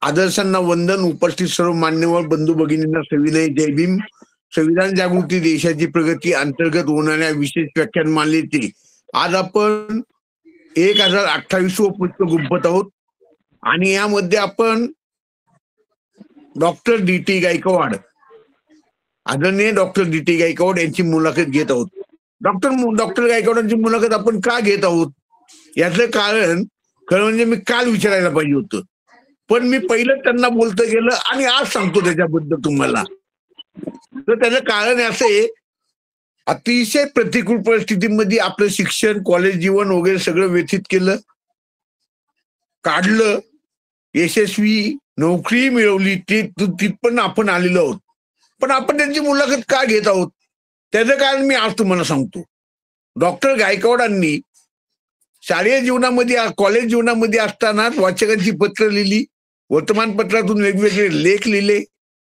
आदर्शांना वंदन. उपस्थित सर्व मान्यवर बंधू भगिनींना सविनय जय भीम. संविधान जागृती देशाची प्रगती अंतर्गत होणाऱ्या विशेष व्याख्यान मालेचे आज आपण 1028 पुस्तक गुंफत आहोत आणि यामध्ये आपण डॉक्टर डी.टी. गायकवाड, आदरणीय डॉक्टर डी.टी. गायकवाड यांची मुलाखत घेत आहोत. डॉक्टर गायकवाडांची मुलाखत आपण का घेत आहोत याचं कारण खरं म्हणजे मी काल विचारायला पाहिजे होतं, पण मी पहिलं त्यांना बोलतं गेलं आणि आज सांगतो त्याच्याबद्दल तुम्हाला. तर त्याचं कारण असं आहे, अतिशय प्रतिकूल परिस्थितीमध्ये आपलं शिक्षण, कॉलेज जीवन वगैरे सगळं व्यतीत केलं, काढलं, यशस्वी नोकरी मिळवली, तिथपर्यंत आपण आलेलो आहोत. पण आपण त्यांची मुलाखत का घेत आहोत त्याचं कारण मी आज तुम्हाला सांगतो. डॉक्टर गायकवाडांनी शालेय जीवनामध्ये, कॉलेज जीवनामध्ये असताना वाचकांची पत्र लिहिली, वर्तमानपत्रातून वेगवेगळे लेख लिहिले,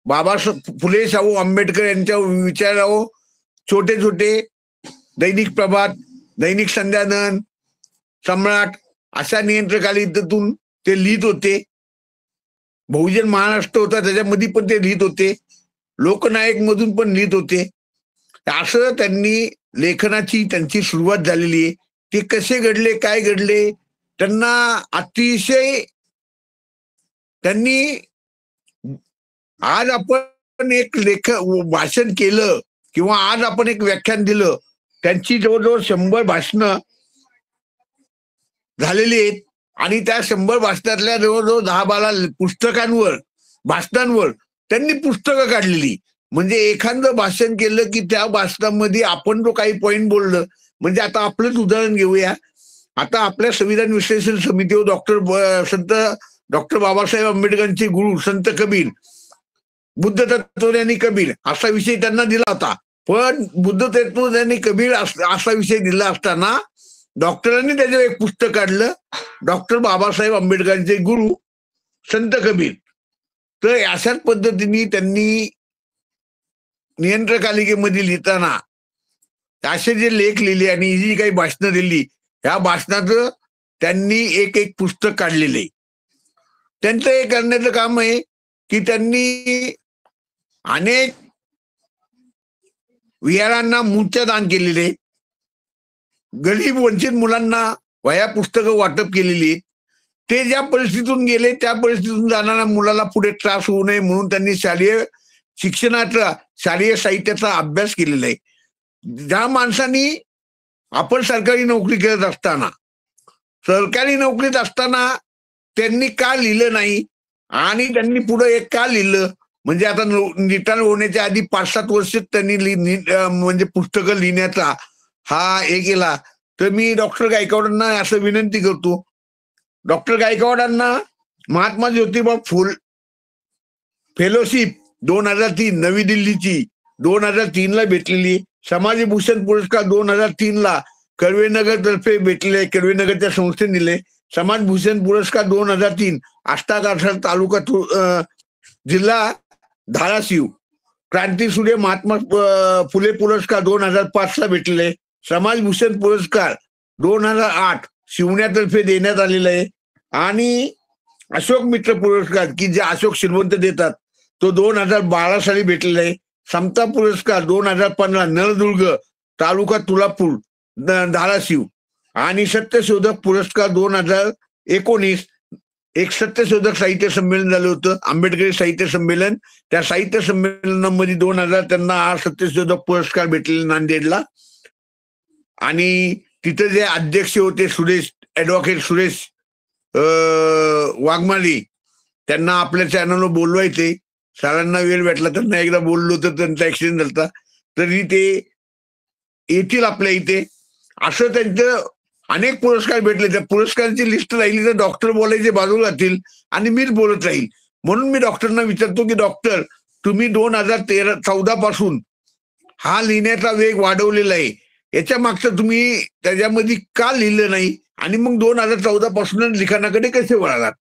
बाबा फुले शाहू आंबेडकर यांच्या विचारावर छोटे छोटे दैनिक प्रभात, दैनिक संध्यानंद, सम्राट अशा नियंत्रकालिकेतून ते लिहित होते. बहुजन महाराष्ट्र होता त्याच्यामध्ये पण ते लिहित होते, लोकनायक मधून पण लिहित होते. असं त्यांनी लेखनाची त्यांची सुरुवात झालेली आहे. ते कसे घडले, काय घडले, त्यांना अतिशय त्यांनी आज आपण एक भाषण केलं किंवा आज आपण एक व्याख्यान दिलं, त्यांची जवळजवळ 100 भाषणं झालेली आहेत आणि त्या 100 भाषणातल्या जवळजवळ 10-12 पुस्तकांवर, भाषणांवर त्यांनी पुस्तकं काढलेली. म्हणजे एखादं भाषण केलं की त्या भाषणामध्ये आपण जो काही पॉइंट बोललं, म्हणजे आता आपलंच उदाहरण घेऊया. आता आपल्या संविधान विश्लेषण समितीवर संत डॉक्टर बाबासाहेब आंबेडकरांचे गुरु संत कबीर, बुद्ध तत्वज्ञानी कबीर असा विषय त्यांना दिला होता. पण बुद्ध तत्वज्ञानी कबीर असा विषय दिला असताना डॉक्टरांनी त्याचं एक पुस्तक काढलं, डॉक्टर बाबासाहेब आंबेडकरांचे गुरु संत कबीर. तर अशाच पद्धतीने त्यांनी नियंत्रकालिकेमध्ये लिहिताना असे जे लेख लिहिले आणि जी काही भाषणं दिली, ह्या भाषणाचं त्यांनी एक एक पुस्तक काढलेले आहे. त्यांचं हे करण्याचं काम आहे की त्यांनी अनेक विहारांना मूर्त्या दान केलेले, गरीब वंचित मुलांना वह्या पुस्तकं वाटप केलेली. ते ज्या परिस्थितीतून गेले त्या परिस्थितीतून जाणाऱ्या मुलाला पुढे त्रास होऊ नये म्हणून त्यांनी शालेय शिक्षणाचा, शालेय साहित्याचा अभ्यास केलेला आहे. ज्या माणसांनी आपण सरकारी नोकरी करत असताना, सरकारी नोकरीत असताना त्यांनी का लिहिलं नाही आणि त्यांनी पुढे एक का लिहिलं, म्हणजे आता रिटायर होण्याच्या आधी 5-7 वर्ष त्यांनी म्हणजे पुस्तकं लिहिण्याचा हा हे केला. तर मी डॉक्टर गायकवाडांना असं विनंती करतो, डॉक्टर गायकवाडांना महात्मा ज्योतिबा फुल फेलोशिप 2003 नवी दिल्लीची 2003 ला भेटलेली, समाजभूषण पुरस्कार 2003 ला कर्वेनगर तर्फे भेटले, कर्वेनगरच्या संस्थेने दिले. समाजभूषण पुरस्कार 2003 अष्टागाठर तालुका जिल्हा धाराशिव. क्रांतीसूर्य महात्मा फुले पुरस्कार 2005 ला भेटलेले. समाजभूषण पुरस्कार 2008 शिवण्यातर्फे देण्यात आलेला आहे. आणि अशोक मित्र पुरस्कार की जे अशोक श्रीमंत देतात तो 2012 साली भेटलेला आहे. समता पुरस्कार 2015 नळदुर्ग तालुका तुळापूर धाराशिव. आणि सत्यशोधक पुरस्कार 2019 एक सत्यशोधक साहित्य संमेलन झालं होतं, आंबेडकरी साहित्य संमेलन. त्या साहित्य संमेलनामध्ये 2000 त्यांना सत्यशोधक पुरस्कार भेटलेला नांदेडला. आणि तिथे जे अध्यक्ष होते ऍडव्होकेट सुरेश वाघमाली, त्यांना आपल्या चॅनलवर बोलवायचे. सरांना वेळ भेटला त्यांना एकदा बोललो तर त्यांचा ऍक्सिडेंट झाला, तरी ते येतील आपल्या इथे. असं त्यांचं अनेक पुरस्कार भेटले. त्या पुरस्कारांची लिस्ट राहिली तर डॉक्टर बोलायचे बाजूला राहतील आणि मीच बोलत राहील. म्हणून मी डॉक्टरना विचारतो की डॉक्टर, तुम्ही 2014 पासून हा लिहिण्याचा वेग वाढवलेला आहे, याच्या मागचं तुम्ही त्याच्यामध्ये का लिहिलं नाही आणि मग 2014 पासून लिखाणाकडे कसे वळालात?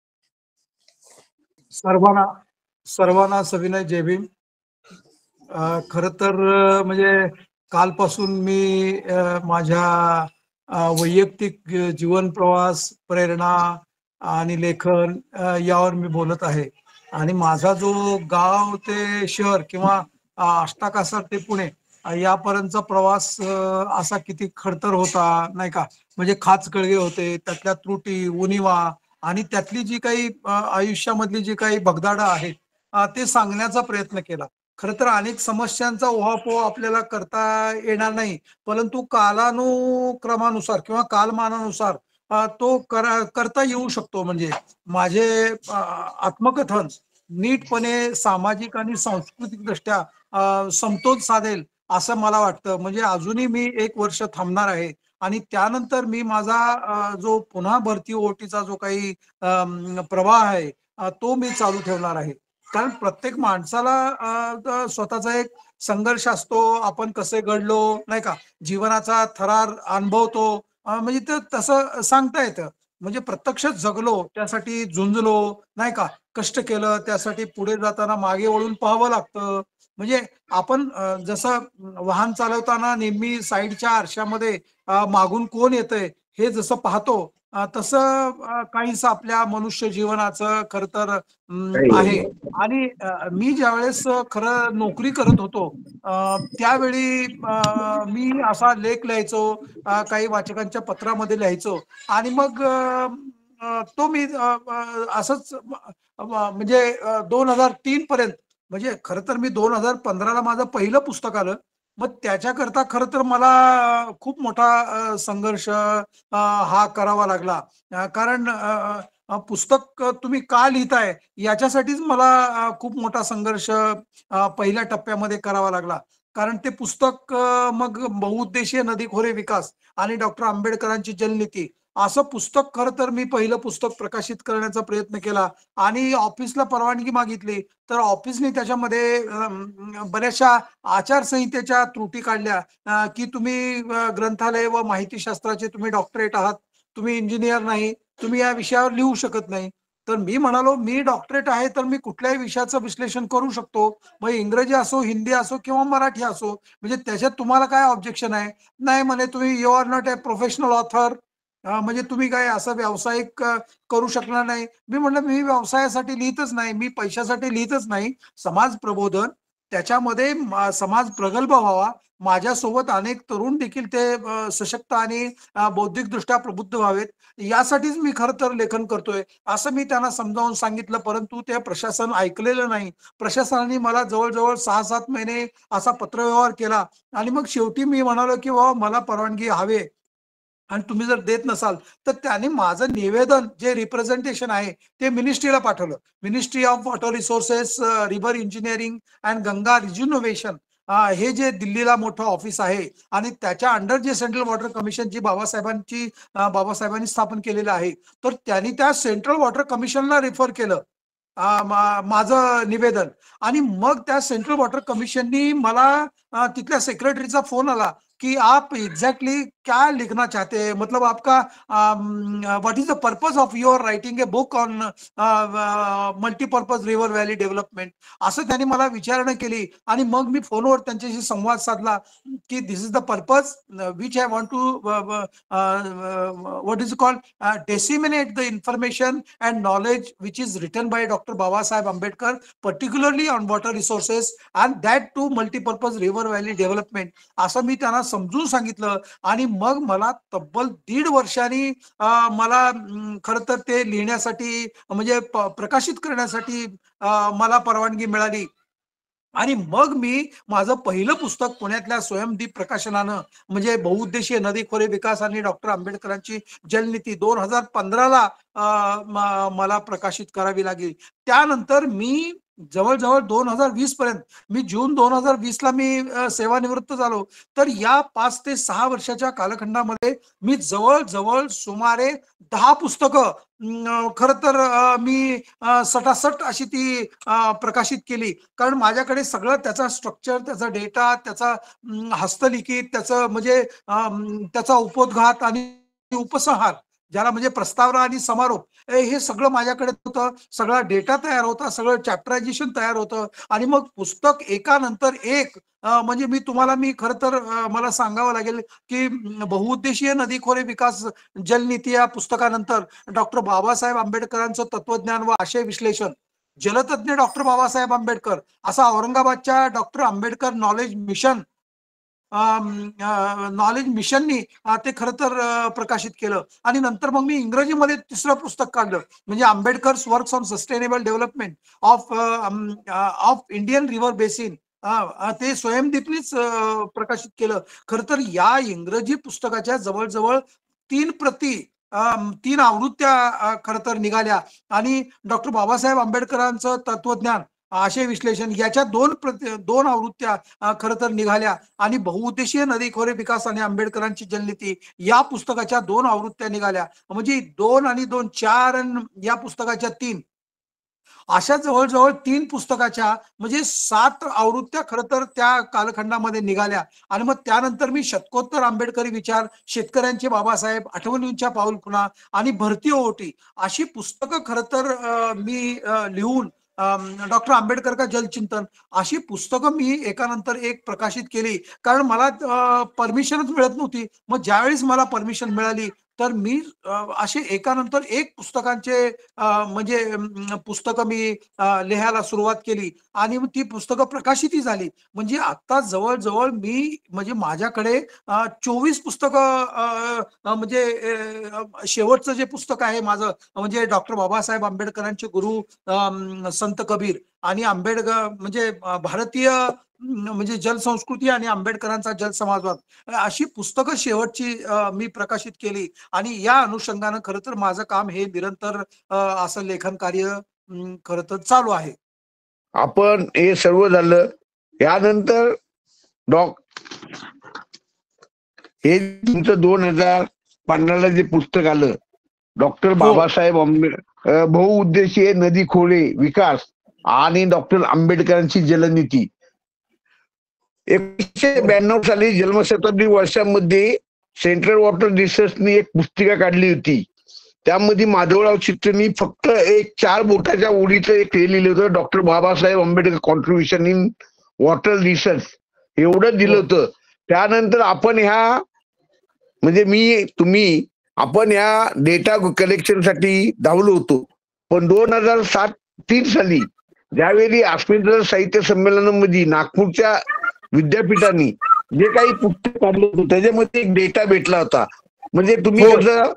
सर्वांना सविनय जय भीम. खर तर म्हणजे कालपासून मी माझ्या वैयक्तिक जीवन प्रवास, प्रेरणा आणि लेखन यावर मी बोलत आहे. आणि माझा जो गाव ते शहर किंवा अष्टाकासर ते पुणे यापर्यंतचा प्रवास असा किती खडतर होता नाही का. म्हणजे खाचखळगे होते, त्यातल्या त्रुटी, उणिवा आणि त्यातली जी काही आयुष्यामधली जी काही भगदाडं आहेत ते सांगण्याचा प्रयत्न केला. खरं तर अनेक समस्यांचा उहापोह आपल्याला करता येणार नाही, परंतु कालानुक्रमानुसार किंवा कालमानानुसार तो करता येऊ शकतो. म्हणजे माझे आत्मकथन नीटपणे सामाजिक आणि सांस्कृतिक दृष्ट्या समतोल साधेल असं मला वाटतं. म्हणजे अजूनही मी 1 वर्ष थांबणार आहे आणि त्यानंतर मी माझा जो पुन्हा भरती ओटीचा जो काही प्रवाह आहे तो मी चालू ठेवणार आहे. कारण प्रत्येक माणसाला स्वतःचा एक संघर्ष असतो. आपण कसे घडलो नाही का, जीवनाचा थरार अनुभवतो. म्हणजे ते तसं सांगता येतं. म्हणजे प्रत्यक्ष जगलो, त्यासाठी झुंजलो नाही का, कष्ट केलं, त्यासाठी पुढे जाताना मागे वळून पाहावं लागतं. म्हणजे आपण जसं वाहन चालवताना नेहमी साईडच्या आरशामध्ये मागून कोण येतंय हे जसं पाहतो, तसं काहीसं आपल्या मनुष्य जीवनाचं खरं तर आहे. आणि मी ज्यावेळेस खरं नोकरी करत होतो त्यावेळी मी असा लेख लिहायचो, काही वाचकांच्या पत्रामध्ये लिहायचो आणि मग तो मी असंच म्हणजे 2003 पर्यंत, म्हणजे खरं तर मी 2015ला माझं पहिलं पुस्तक आलं. मग त्याच्याकरता खरं तर मला खूप मोठा संघर्ष हा करावा लागला. कारण पुस्तक तुम्ही का लिहिताय याच्यासाठीच मला खूप मोठा संघर्ष पहिल्या टप्प्यामध्ये करावा लागला. कारण ते पुस्तक मग बहुउद्देशीय नदीखोरे विकास आणि डॉक्टर आंबेडकरांची जलनीती असं पुस्तक खरं तर मी पहिलं पुस्तक प्रकाशित करण्याचा प्रयत्न केला आणि ऑफिसला परवानगी मागितली. तर ऑफिसने त्याच्यामध्ये बऱ्याचशा आचारसंहितेच्या त्रुटी काढल्या, की तुम्ही ग्रंथालय व माहितीशास्त्राचे तुम्ही डॉक्टरेट आहात, तुम्ही इंजिनियर नाही, तुम्ही या विषयावर लिहू शकत नाही. तर मी म्हणालो, मी डॉक्टरेट आहे तर मी कुठल्याही विषयाचं विश्लेषण करू शकतो. मग इंग्रजी असो, हिंदी असो किंवा मराठी असो. म्हणजे त्याच्यात तुम्हाला काय ऑब्जेक्शन आहे? नाही म्हणे, तुम्ही you are not a professional author. म्हणजे तुम्ही काय असं व्यावसायिक करू शकणार नाही. मी म्हटलं, मी व्यवसायासाठी लिहितच नाही, मी पैशासाठी लिहितच नाही. समाज प्रबोधन, त्याच्यामध्ये समाज प्रगल्भ व्हावा, माझ्यासोबत अनेक तरुण देखील ते सशक्त आणि बौद्धिकदृष्ट्या प्रबुद्ध व्हावेत, यासाठीच मी खरं तर लेखन करतोय, असं मी त्यांना समजावून सांगितलं. परंतु ते प्रशासन ऐकलेलं नाही. प्रशासनाने मला जवळ-जवळ 6-7 महिने असा पत्रव्यवहार केला आणि मग शेवटी मी म्हणालो, की बाबा मला परवानगी हवी आणि तुम्ही जर देत नसाल, तर त्याने माझं निवेदन जे रिप्रेझेंटेशन आहे ते मिनिस्ट्रीला पाठवलं. Ministry of water resources, river engineering and Ganga rejuvenation, हे जे दिल्लीला मोठं ऑफिस आहे आणि त्याच्या अंडर जे सेंट्रल वॉटर कमिशन जी बाबासाहेबांनी स्थापन केलेलं आहे, तर त्यांनी त्या सेंट्रल वॉटर कमिशनला रेफर केलं माझं निवेदन. आणि मग त्या सेंट्रल वॉटर कमिशननी मला तिथल्या सेक्रेटरीचा फोन आला, कि आप एग्जैक्टली क्या लिखना चाहते हैं, मतलब आपका what is the purpose of your writing a book on multipurpose river valley development, असं त्यांनी मला विचारणा केली. आणि मग मी फोनवर त्यांच्याशी संवाद साधला की this is the purpose which I want to what is called disseminate the information and knowledge which is written by Dr. Babasaheb Ambedkar, particularly on water resources and that too multi-purpose river valley development, असं मी त्यांना समजून सांगितलं. आणि मग मला तब्बल 1.5 वर्षांनी मला खरं तर ते लिहिण्यासाठी म्हणजे प्रकाशित करण्यासाठी मला परवानगी मिळाली. आणि मग मी माझं पहिलं पुस्तक पुण्यातल्या स्वयंदीप प्रकाशनानं, म्हणजे बहुउद्देशीय नदीखोरे विकास आणि डॉक्टर आंबेडकरांची जलनीती, 2015ला मला प्रकाशित करावी लागली. त्यानंतर मी जवळ-जवळ 2020 पर्यंत, मी जून 2020ला मी सेवानिवृत्त झालो. तर या 5 ते 6 वर्षाच्या कालखंडामध्ये मी जवळ-जवळ सुमारे 10 पुस्तकं खरं तर मी सटासट अशी ती प्रकाशित केली. कारण माझ्याकडे सगळं त्याचा स्ट्रक्चर, त्याचा डेटा, त्याचा हस्तलिखित, त्याचं म्हणजे त्याचा उपोद्घात आणि उपसंहार, ज्याला म्हणजे प्रस्तावना आणि समारोप, हे सगळं माझ्याकडे होतं. सगळा डेटा तयार होता, सगळं चॅप्टरायझेशन तयार होतं. आणि मग पुस्तक एकानंतर एक म्हणजे मी खरं तर मला सांगावं लागेल की बहुउद्देशीय नदीखोरे विकास जलनीती या पुस्तकानंतर डॉक्टर बाबासाहेब आंबेडकरांचं तत्वज्ञान व आशय विश्लेषण, जलतज्ञ डॉक्टर बाबासाहेब आंबेडकर असा औरंगाबादच्या डॉक्टर आंबेडकर नॉलेज मिशननी ते खरं तर प्रकाशित केलं. आणि नंतर मग मी इंग्रजीमध्ये तिसरं पुस्तक काढलं, म्हणजे Ambedkar's works on sustainable development of Indian river basin. ते स्वयंदीपनीच प्रकाशित केलं. खरं तर या इंग्रजी पुस्तकाच्या जवळजवळ 3 प्रती, 3 आवृत्त्या खरं तर निघाल्या. आणि डॉक्टर बाबासाहेब आंबेडकरांचं तत्वज्ञान असे विश्लेषण याच्या 2 आवृत्त्या खरं तर निघाल्या. आणि बहुउद्देशीय नदी खोरे विकास आणि आंबेडकरांची जलनीती या पुस्तकाच्या 2 आवृत्त्या निघाल्या. म्हणजे 2 आणि 2 4 आणि या पुस्तकाच्या 3, अशा जवळजवळ 3 पुस्तकाच्या म्हणजे 7 आवृत्त्या खरं तर त्या कालखंडामध्ये निघाल्या. आणि मग त्यानंतर मी शतकोत्तर आंबेडकरी विचार, शेतकऱ्यांचे बाबासाहेब, आठवणींच्या पाऊलखुणा आणि भरती ओहोटी अशी पुस्तकं खरं तर मी लिहून डॉक्टर आंबेडकर का जलचिंतन अशी पुस्तकं मी एकानंतर एक प्रकाशित केली. कारण मला परमिशनच मिळत नव्हती. मग ज्यावेळेस मला परमिशन मिळाली तर मी असे एकानंतर एक पुस्तकांचे म्हणजे पुस्तकं मी लिहायला सुरुवात केली. आणि मग ती पुस्तकं प्रकाशितही झाली. म्हणजे आता जवळजवळ मी म्हणजे माझ्याकडे 24 पुस्तकं म्हणजे शेवटचं जे पुस्तक आहे माझं म्हणजे डॉक्टर बाबासाहेब आंबेडकरांचे गुरु संत कबीर आणि आंबेडकर म्हणजे भारतीय म्हणजे जलसंस्कृती आणि आंबेडकरांचा जलसमाजवाद अशी पुस्तकं शेवटची मी प्रकाशित केली. आणि या अनुषंगानं खरं तर माझं काम हे निरंतर असं लेखन कार्य खरं तर चालू आहे. आपण हे सर्व झालं, यानंतर डॉक हे तुमचं 2015ला जे पुस्तक आलं, डॉक्टर बाबासाहेब आंबेडकर बहुउद्देशीय नदी खोरे विकास आणि डॉक्टर आंबेडकरांची जलनीती. 1992 साली जन्मशताब्दी वर्षामध्ये सेंट्रल वॉटर रिसर्चनी एक पुस्तिका काढली होती. त्यामध्ये माधवराव चित्तनी फक्त एक 4 बोटाच्या ओळीचं एक हे लिहिलं होतं, doctor Babasaheb Ambedkar contribution in water research, एवढं दिलं होतं. त्यानंतर आपण ह्या म्हणजे आपण ह्या डेटा कलेक्शनसाठी धावलो होतो. पण 2003 साली ज्यावेळी अस्मिता साहित्य संमेलनामध्ये नागपूरच्या विद्यापीठाने जे काही पुस्तक काढलं होतं त्याच्यामध्ये एक डेटा भेटला होता. म्हणजे तुम्ही त्याचं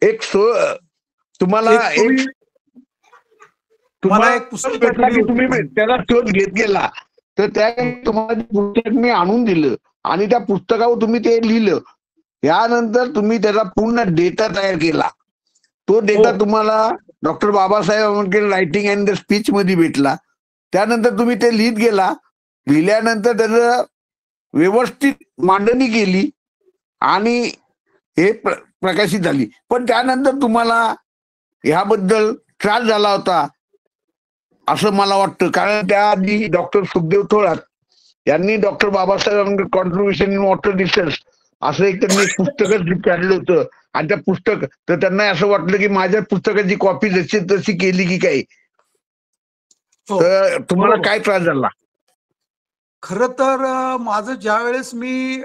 एक तुम्हाला एक पुस्तक भेटला की तुम्ही त्याला शोध घेत गेला, तर त्या तुम्हाला पुस्तक मी आणून दिलं आणि त्या पुस्तकावर तुम्ही ते लिहिलं. यानंतर तुम्ही त्याचा पूर्ण डेटा तयार केला. तो डेटा तुम्हाला doctor Babasaheb Ambedkar writing and the speech मध्ये भेटला. त्यानंतर तुम्ही ते लिहित गेला. लिहिल्यानंतर त्याचं व्यवस्थित मांडणी केली आणि हे प्रकाशित झाली. पण त्यानंतर तुम्हाला ह्याबद्दल त्रास झाला होता असं मला वाटतं. कारण त्याआधी डॉक्टर सुखदेव थोरात यांनी doctor Babasaheb Ambedkar contribution in water research असं एक त्यांनी पुस्तकच काढलं होतं. आणि त्या पुस्तक तर त्यांना असं वाटलं की माझ्या पुस्तकाची कॉपी जशी तशी केली की काय. तर तुम्हाला काय त्रास झाला? खरं तर माझं ज्या वेळेस मी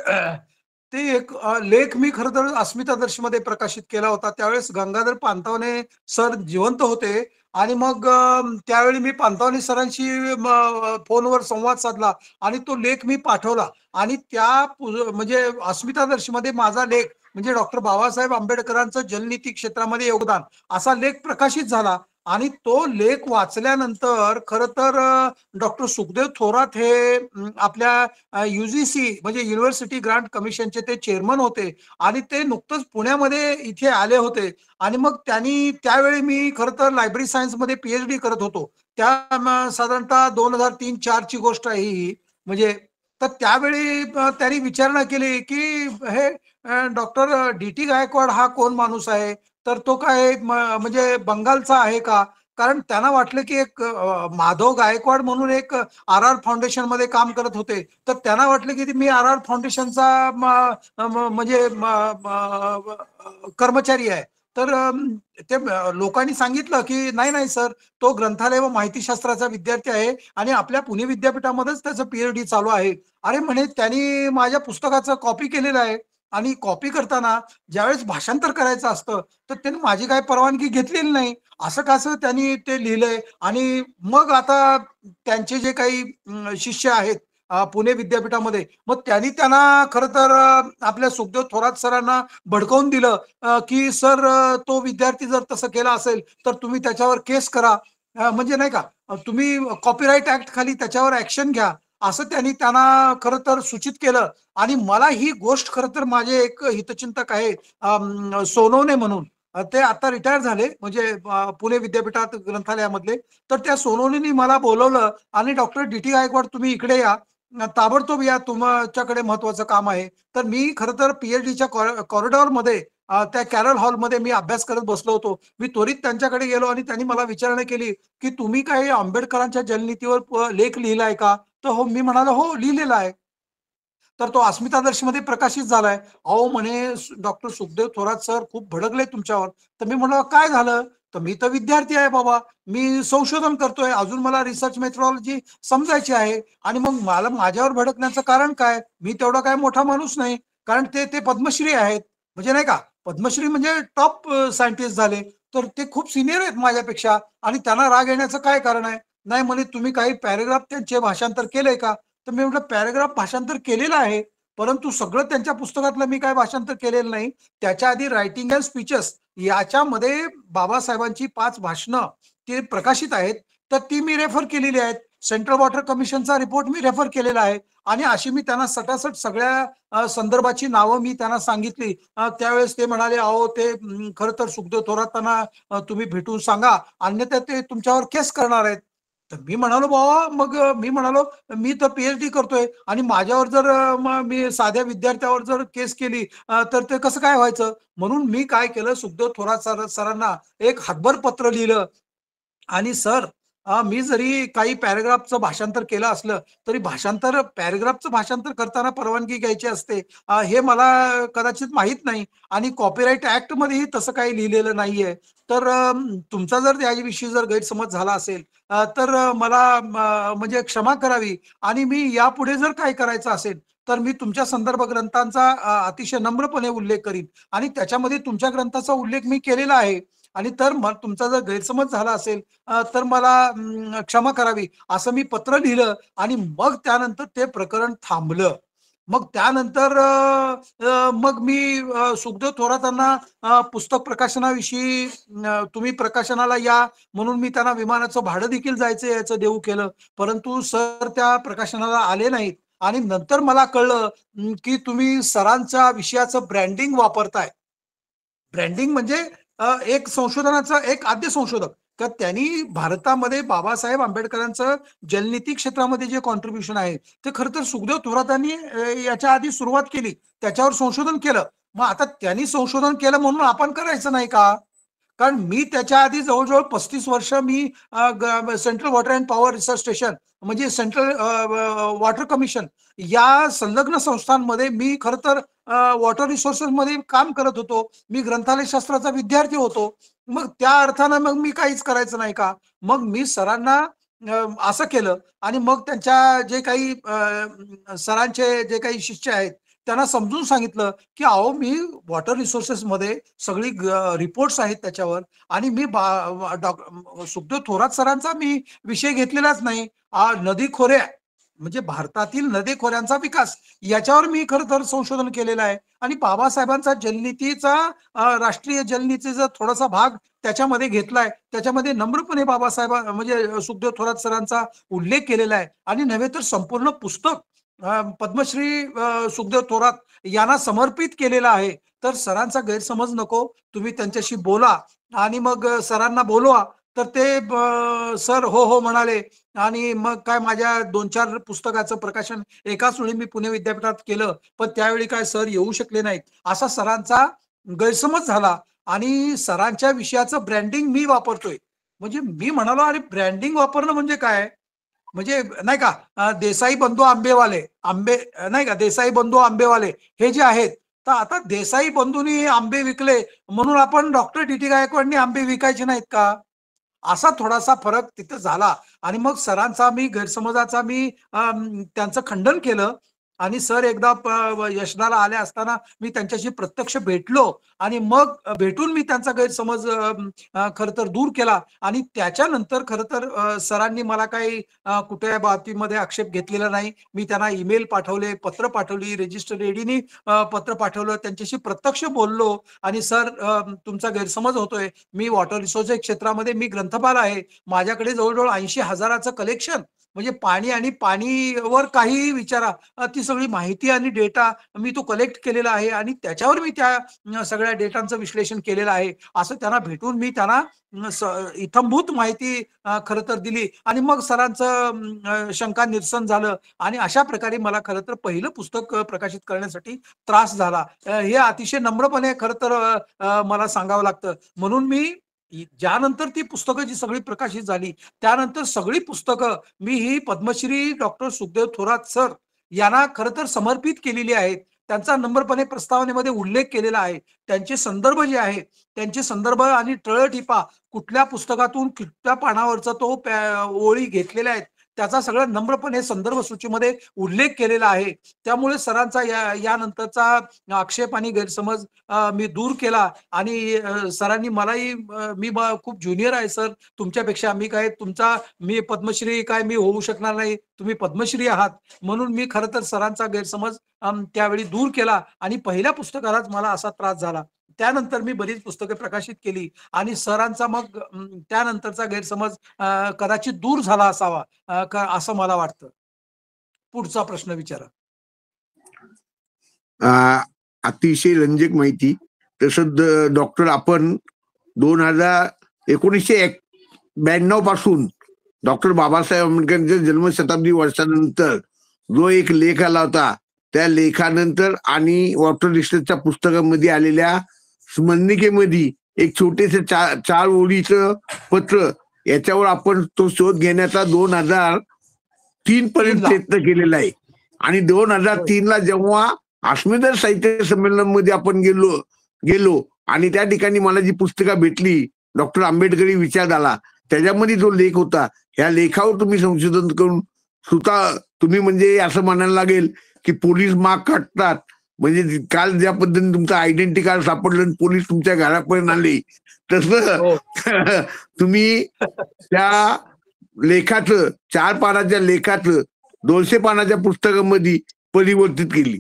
ते एक लेख मी खरं तर अस्मितादर्शमध्ये प्रकाशित केला होता, त्यावेळेस गंगाधर पानतावणे सर जिवंत होते. आणि मग त्यावेळी मी पानतावणे सरांशी फोनवर संवाद साधला आणि तो लेख मी पाठवला. आणि म्हणजे अस्मितादर्शमध्ये माझा लेख म्हणजे डॉक्टर बाबासाहेब आंबेडकरांचं जलनीती क्षेत्रामध्ये योगदान असा लेख प्रकाशित झाला. आणि तो लेख वाचल्यानंतर खरं तर डॉक्टर सुखदेव थोरात हे आपल्या युजीसी म्हणजे युनिव्हर्सिटी ग्रांट कमिशनचे ते चेअरमन होते. आणि ते नुकतंच पुण्यामध्ये इथे आले होते. आणि मग त्यावेळी मी खरं तर लायब्ररी सायन्स मध्ये पीएचडी करत होतो. त्या साधारणतः 2003-4 ची गोष्ट आहे ही. म्हणजे तर त्यावेळी त्यांनी विचारणा केली की हे डॉक्टर डी.टी. गायकवाड हा कोण माणूस आहे. तर तो काय म्हणजे बंगालचा आहे का. कारण त्यांना वाटलं की एक माधव गायकवाड म्हणून एक आर फाउंडेशन मध्ये काम करत होते. तर त्यांना वाटलं की मी आर फाउंडेशनचा म्हणजे कर्मचारी आहे. तर ते लोकांनी सांगितलं की नाही सर, तो ग्रंथालय व माहितीशास्त्राचा विद्यार्थी आहे आणि आपल्या पुणे विद्यापीठामध्येच त्याचं पीएचडी चालू आहे. अरे म्हणे त्यांनी माझ्या पुस्तकाचं कॉपी केलेलं आहे. आणि कॉपी करताना ज्यावेळेस भाषांतर करायचं असतं तर त्यांनी माझी काही परवानगी घेतलेली नाही. असं कसं त्यांनी ते लिहिलंय. आणि मग आता त्यांचे जे काही शिष्य आहेत पुणे विद्यापीठामध्ये, मग त्यांना खरं तर आपल्या सुखदेव थोरात सरांना भडकवून दिलं, की सर तो विद्यार्थी जर तसं केला असेल तर तुम्ही त्याच्यावर केस करा. म्हणजे नाही का, तुम्ही कॉपीराईट ऍक्ट खाली त्याच्यावर ऍक्शन घ्या, असं त्यांना खरं तर सूचित केलं. आणि मला ही गोष्ट खरं तर माझे एक हितचिंतक आहे सोनवणे म्हणून, ते आता रिटायर झाले, म्हणजे पुणे विद्यापीठात ग्रंथालयामधले. तर त्या सोनवणेंनी मला बोलवलं आणि डॉक्टर डी.टी. गायकवाड तुम्ही इकडे या, ताबडतोब या, तुमच्याकडे महत्वाचं काम आहे. तर मी खरं तर पीएचडीच्या कॉरिडॉरमध्ये त्या कॅरल हॉलमध्ये मी अभ्यास करत बसलो होतो. मी त्वरित त्यांच्याकडे गेलो आणि त्यांनी मला विचारणा केली, की तुम्ही काही आंबेडकरांच्या जलनीतीवर लेख लिहिलाय का? तर हो, मी म्हणालो, हो लिहिलेला आहे. तर तो अस्मितादर्शमध्ये प्रकाशित झालाय. अहो म्हणे, डॉक्टर सुखदेव थोरात सर खूप भडकले तुमच्यावर. तर मी म्हणलं काय झालं? तर मी तर विद्यार्थी आहे बाबा, मी संशोधन करतोय, अजून मला रिसर्च मेथोडॉलॉजी समजायची आहे. आणि मग मला माझ्यावर भडकण्याचं कारण काय? मी तेवढा काय मोठा माणूस नाही, कारण ते ते पद्मश्री आहेत. म्हणजे नाही का, पद्मश्री म्हणजे टॉप सायंटिस्ट झाले. तर ते खूप सिनियर आहेत माझ्यापेक्षा, आणि त्यांना राग येण्याचं काय कारण आहे? नाही म्हणे, तुम्ही काही पॅरेग्राफ त्यांचे भाषांतर केलंय का? तर मी म्हटलं पॅराग्राफ भाषांतर केलेलं आहे, परंतु सगळं त्यांच्या पुस्तकातलं मी काय भाषांतर केलेलं नाही. त्याच्या आधी रायटिंग अँड स्पीचेस याच्यामध्ये बाबासाहेबांची 5 भाषणं ते प्रकाशित आहेत. तर ती मी रेफर केलेली आहेत. सेंट्रल वॉटर कमिशनचा रिपोर्ट मी रेफर केलेला आहे. आणि अशी मी त्यांना सटासट सगळ्या संदर्भाची नावं मी त्यांना सांगितली. त्यावेळेस ते म्हणाले, अहो ते खरं तर सुखदेव थोरातांना तुम्ही भेटून सांगा, अन्यथा ते तुमच्यावर केस करणार आहेत. तर मी म्हणालो, बाबा मग मी म्हणालो, मी तर पीएचडी करतोय आणि माझ्यावर जर मी साध्या विद्यार्थ्यावर जर केस केली तर ते कसं काय व्हायचं? म्हणून मी काय केलं, सुखदेव थोरात सरांना एक हातभर पत्र लिहिलं. आणि सर, मी जरी काही पॅराग्राफचं भाषांतर केलं असलं तरी पॅराग्राफचं भाषांतर करताना परवानगी घ्यायची असते, हे मला कदाचित माहीत नाही. आणि कॉपीराईट ऍक्ट मध्येही तसं काही लिहिलेलं नाहीये. तर तुमचा जर याविषयी जर गैरसमज झाला असेल तर मला म्हणजे क्षमा करावी. आणि मी यापुढे जर काय करायचं असेल तर मी तुमच्या संदर्भ ग्रंथांचा अतिशय नम्रपणे उल्लेख करीन. आणि त्याच्यामध्ये तुमच्या ग्रंथाचा उल्लेख मी केलेला आहे. आणि तर मग तुमचा जर गैरसमज झाला असेल तर मला क्षमा करावी, असं मी पत्र लिहिलं. आणि मग त्यानंतर ते प्रकरण थांबलं. मग त्यानंतर मग मी सुखदेव थोरातांना पुस्तक प्रकाशनाविषयी तुम्ही प्रकाशनाला या म्हणून मी त्यांना विमानाचं भाडं देखील जायचं याचं देऊ केलं. परंतु सर त्या प्रकाशनाला आले नाहीत. आणि नंतर मला कळलं की तुम्ही सरांच्या विषयाचं ब्रँडिंग वापरताय. ब्रँडिंग म्हणजे एक संशोधनाचा एक आद्य संशोधक, तर त्यांनी भारतामध्ये बाबासाहेब आंबेडकरांचं जलनीती क्षेत्रामध्ये जे कॉन्ट्रीब्युशन आहे ते खरं तर सुखदेव थोरातांनी याच्या आधी सुरुवात केली, त्याच्यावर संशोधन केलं. मग आता त्यांनी संशोधन केलं म्हणून आपण करायचं नाही का? कारण मी त्याच्या आधी जवळजवळ 35 वर्ष मी central water and power research station, म्हणजे सेंट्रल वॉटर कमिशन या संलग्न संस्थांमध्ये मी खरं तर वॉटर रिसोर्सेस मध्ये काम करत होतो. मी ग्रंथालय शास्त्राचा विद्यार्थी होतो. मग त्या अर्थानं मग मी काहीच करायचं नाही का? मग मी सरांना असं केलं. आणि मग त्यांच्या जे काही सरांचे जे काही शिष्य आहेत त्यांना समजून सांगितलं, की अहो मी वॉटर रिसोर्सेस मध्ये सगळी रिपोर्ट्स आहेत त्याच्यावर. आणि मी सुखदेव थोरात सरांचा मी विषय घेतलेलाच नाही. नदी खोऱ्या म्हणजे भारतातील नदीखोऱ्यांचा विकास याच्यावर मी खरं तर संशोधन केलेलं आहे. आणि बाबासाहेबांचा जलनीतीचा राष्ट्रीय जलनीतीचा थोडासा भाग त्याच्यामध्ये घेतलाय. त्याच्यामध्ये नम्रपणे बाबासाहेब म्हणजे सुखदेव थोरात सरांचा उल्लेख केलेला आहे. आणि नव्हे तर संपूर्ण पुस्तक पद्मश्री सुखदेव थोरात यांना समर्पित केलेलं आहे. तर सरांचा गैरसमज नको, तुम्ही त्यांच्याशी बोला. आणि मग सरांना बोलवा. तर ते सर हो हो म्हणाले. आणि मग काय माझ्या 2-4 पुस्तकाचं प्रकाशन एकाच वेळी मी पुणे विद्यापीठात केलं. पण त्यावेळी काय सर येऊ शकले नाहीत, असा सरांचा गैरसमज झाला. आणि सरांच्या विषयाचं ब्रँडिंग मी वापरतोय. म्हणजे मी म्हणालो, अरे ब्रँडिंग वापरणं म्हणजे काय? म्हणजे नाही का, देसाई बंधू आंबेवाले नाही का, देसाई बंधू आंबेवाले हे जे आहेत. तर आता देसाई बंधूंनी आंबे विकले म्हणून आपण डॉक्टर डी.टी. गायकवाडनी आंबे विकायचे नाहीत का? असा थोडासा फरक तिथं झाला. आणि मग सरांचा मी गैरसमजाचा मी त्यांचं खंडन केलं. आणि सर एकदा यशनाला आले असताना मी त्यांच्याशी प्रत्यक्ष भेटलो आणि मग भेटून मी त्यांचा गैरसमज खर तर दूर केला. आणि त्याच्यानंतर खर तर सरांनी मला काही कुठल्या बाबतीमध्ये आक्षेप घेतलेला नाही. मी त्यांना ईमेल पाठवले, पत्र पाठवली, रजिस्टर एडीनी पत्र पाठवलं, त्यांच्याशी प्रत्यक्ष बोललो आणि सर तुमचा गैरसमज होतोय. मी वॉटर रिसोर्सेस क्षेत्रामध्ये मी ग्रंथपाल आहे. माझ्याकडे जवळजवळ 80,000चं कलेक्शन, म्हणजे पाणी आणि पाणीवर काही विचारा, ती सगळी माहिती आणि डेटा मी तो कलेक्ट केलेला आहे आणि त्याच्यावर मी त्या सगळ्या डेटांचं विश्लेषण केलेलं आहे, असं त्यांना भेटून मी त्यांना इत्थंभूत माहिती खरं तर दिली आणि मग सरांचं शंका निरसन झालं आणि अशा प्रकारे मला खरं तर पहिलं पुस्तक प्रकाशित करण्यासाठी त्रास झाला. हे अतिशय नम्रपणे खरं तर मला सांगावं लागतं. म्हणून मी ज्यानंतर ती पुस्तकं जी सगळी प्रकाशित झाली, त्यानंतर सगळी पुस्तकं मी ही पद्मश्री डॉक्टर सुखदेव थोरात सर यांना खरं तर समर्पित केलेली आहेत. त्यांचा नम्रपणे प्रस्तावनेमध्ये उल्लेख केलेला आहे. त्यांचे संदर्भ जे आहेत, त्यांचे संदर्भ आणि टळटीपा कुठल्या पुस्तकातून कुठल्या पानावरचा तो ओळी घेतलेल्या आहेत, त्याचा सगळा नम्रपणे संदर्भ सूचीमध्ये उल्लेख केलेला आहे. त्यामुळे सरांचा यानंतरचा आक्षेप आणि गैरसमज मी दूर केला आणि सरांनी मलाही खूप ज्युनियर आहे सर तुमच्यापेक्षा, मी पद्मश्री काय मी होऊ शकणार नाही, तुम्ही पद्मश्री आहात. म्हणून मी खरं तर सरांचा गैरसमज त्यावेळी दूर केला आणि पहिल्या पुस्तकालाच मला असा त्रास झाला. त्यानंतर मी बरीच पुस्तके प्रकाशित केली आणि सरांचा मग त्यानंतरचा गैरसमज कदाचित दूर झाला असावा, असं मला वाटतं. पुढचा प्रश्न विचारा. अतिशय रंजक माहिती. तसंच डॉक्टर आपण 1992 पासून डॉक्टर बाबासाहेब आंबेडकरांच्या जन्मशताब्दी वर्षानंतर जो एक लेख आला होता, त्या लेखानंतर आणि वॉटर रिसर्चच्या पुस्तकामध्ये आलेल्या स्मरणिकेमध्ये एक छोटेसे चार ओळीचं पत्र, याच्यावर आपण तो शोध घेण्याचा 2003 पर्यंत प्रयत्न केलेला आहे. आणि 2003 ला जेव्हा अस्मिता साहित्य संमेलनामध्ये आपण गेलो आणि त्या ठिकाणी मला जी पुस्तकं भेटली, डॉक्टर आंबेडकरी विचारधारा, त्याच्यामध्ये जो लेख होता, ह्या लेखावर तुम्ही संशोधन करून स्वतः तुम्ही म्हणजे असं म्हणायला लागेल की पोलीस माग काढतात, म्हणजे काल ज्या पद्धतीने तुमचं आयडेंटिटी कार्ड सापडलं पोलीस तुमच्या घरापर्यंत आले, तसं तुम्ही त्या लेखाचं 4 पानाच्या लेखाचं 200 पानाच्या पुस्तकामध्ये परिवर्तित केली.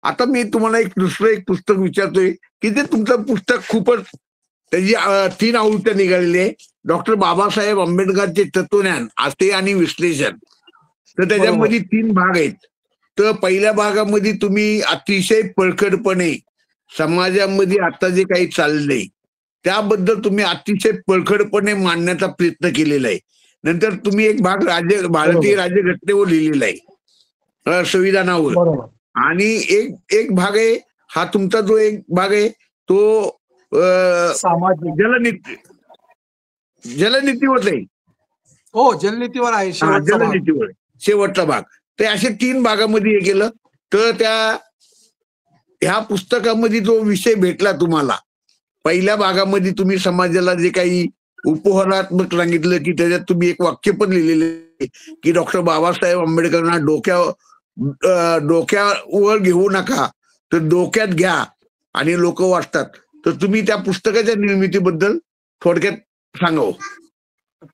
आता मी तुम्हाला दुसरं एक पुस्तक विचारतोय की ते तुमचं पुस्तक खूपच त्याची 3 आवृत्त्या निघालेली आहे. डॉक्टर बाबासाहेब आंबेडकरचे तत्वज्ञान आशय आणि विश्लेषण. तर त्याच्यामध्ये 3 भाग आहेत. तर पहिल्या भागामध्ये तुम्ही अतिशय परखडपणे समाजामध्ये आता जे काही चाललंय त्याबद्दल तुम्ही अतिशय परखडपणे मांडण्याचा प्रयत्न केलेला आहे. नंतर तुम्ही एक भाग भारतीय राज्यघटनेवर लिहिलेला आहे, संविधानावर. आणि एक भाग आहे, हा तुमचा जो एक भाग आहे तो जलनीतीवर आहे. हो, जलनीतीवर आहे, जलनीतीवर शेवटचा भाग. तर असे 3 भागामध्ये हे केलं. तर ह्या पुस्तकामध्ये जो विषय भेटला तुम्हाला, पहिल्या भागामध्ये तुम्ही समाजाला जे काही उपहारात्मक सांगितलं की त्याच्यात तुम्ही एक वाक्य पण लिहिलेले की डॉक्टर बाबासाहेब आंबेडकरांना डोक्यावर घेऊ नका, तर डोक्यात घ्या आणि लोक वाचतात. तर तुम्ही त्या पुस्तकाच्या निर्मितीबद्दल थोडक्यात सांगावं.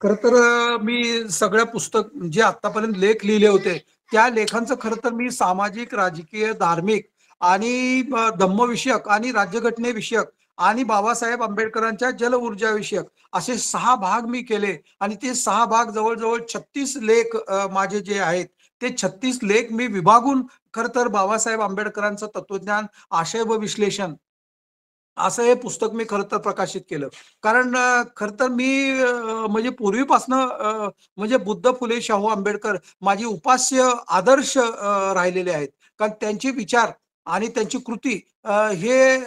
खर तर मी सगळ्या पुस्तक जे आतापर्यंत लेख लिहिले होते त्या लेखांचं खरं तर मी सामाजिक, राजकीय, धार्मिक आणि धम्मविषयक आणि राज्यघटनेविषयक आणि बाबासाहेब आंबेडकरांच्या जल ऊर्जा विषयक असे 6 भाग मी केले आणि ते 6 भाग जवळजवळ 36 लेख माझे जे आहेत ते 36 लेख मी विभागून खर तर बाबासाहेब आंबेडकरांचं तत्वज्ञान, आशय व विश्लेषण असं हे पुस्तक मी खरं तर प्रकाशित केलं. कारण खरं तर मी म्हणजे पूर्वीपासनं म्हणजे बुद्ध, फुले, शाहू आंबेडकर माझी उपास्य आदर्श राहिलेले आहेत. कारण त्यांचे विचार आणि त्यांची कृती हे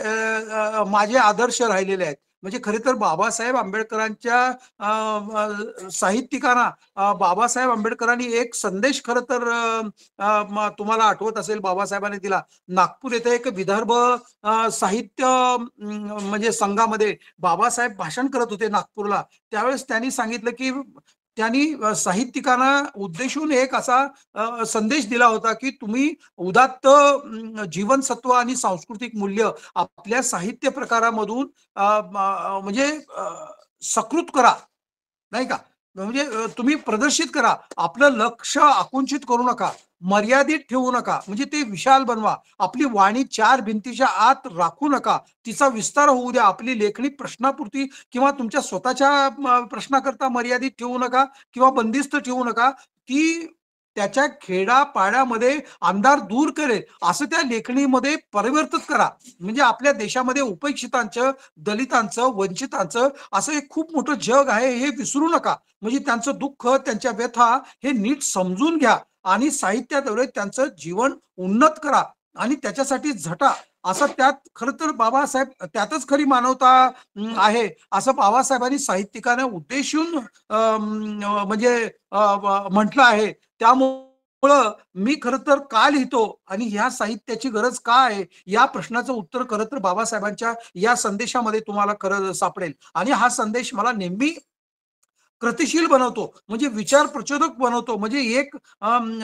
माझे आदर्श राहिलेले आहेत. म्हणजे खरे तर बाबासाहेब आंबेडकरांच्या साहित्यिकांना बाबासाहेब आंबेडकरांनी एक संदेश खरं तर तुम्हाला आठवत असेल बाबासाहेबांनी दिला. नागपूर येथे एक विदर्भ साहित्य म्हणजे संघामध्ये बाबासाहेब भाषण करत होते नागपूरला. त्यावेळेस त्यांनी सांगितलं की त्यांनी साहित्यिकांना उद्देशून एक असा संदेश दिला होता की तुम्ही उदात्त जीवनसत्व आणि सांस्कृतिक मूल्य आपल्या साहित्य प्रकारामधून म्हणजे सकृत करा, नाही का? म्हणजे तुम्ही प्रदर्शित करा. आपलं लक्ष आकुंचित करू नका, मर्यादित ठेवू नका, म्हणजे ते विशाल बनवा. आपली वाणी चार भिंतीच्या आत राखू नका, तिचा विस्तार होऊ द्या. आपली लेखणी प्रश्नापुरती किंवा तुमच्या स्वतःच्या प्रश्नाकरता मर्यादित ठेवू नका किंवा बंदिस्त ठेवू नका. ती त्याच्या खेड्यापाड्यामध्ये अंधार दूर करेल असं त्या लेखणीमध्ये परिवर्तित करा. म्हणजे आपल्या देशामध्ये उपेक्षितांचं, दलितांचं, वंचितांचं असं एक खूप मोठं जग आहे, हे विसरू नका. म्हणजे त्यांचं दुःख, त्यांच्या व्यथा हे नीट समजून घ्या आणि साहित्याद्वारे त्यांचं जीवन उन्नत करा आणि त्याच्यासाठी झटा. असं त्यात खरं तर बाबासाहेब, त्यातच खरी मानवता आहे असं बाबासाहेबांनी साहित्यिकांना उद्देशून म्हणजे म्हटलं आहे. त्यामुळं मी खरं तर का लिहितो आणि ह्या साहित्याची गरज का आहे या प्रश्नाचं उत्तर खरं तर बाबासाहेबांच्या या संदेशामध्ये तुम्हाला खरं सापडेल. आणि हा संदेश मला नेहमी कृतिशील बनवतो, म्हणजे विचार प्रचोदक बनवतो. म्हणजे एक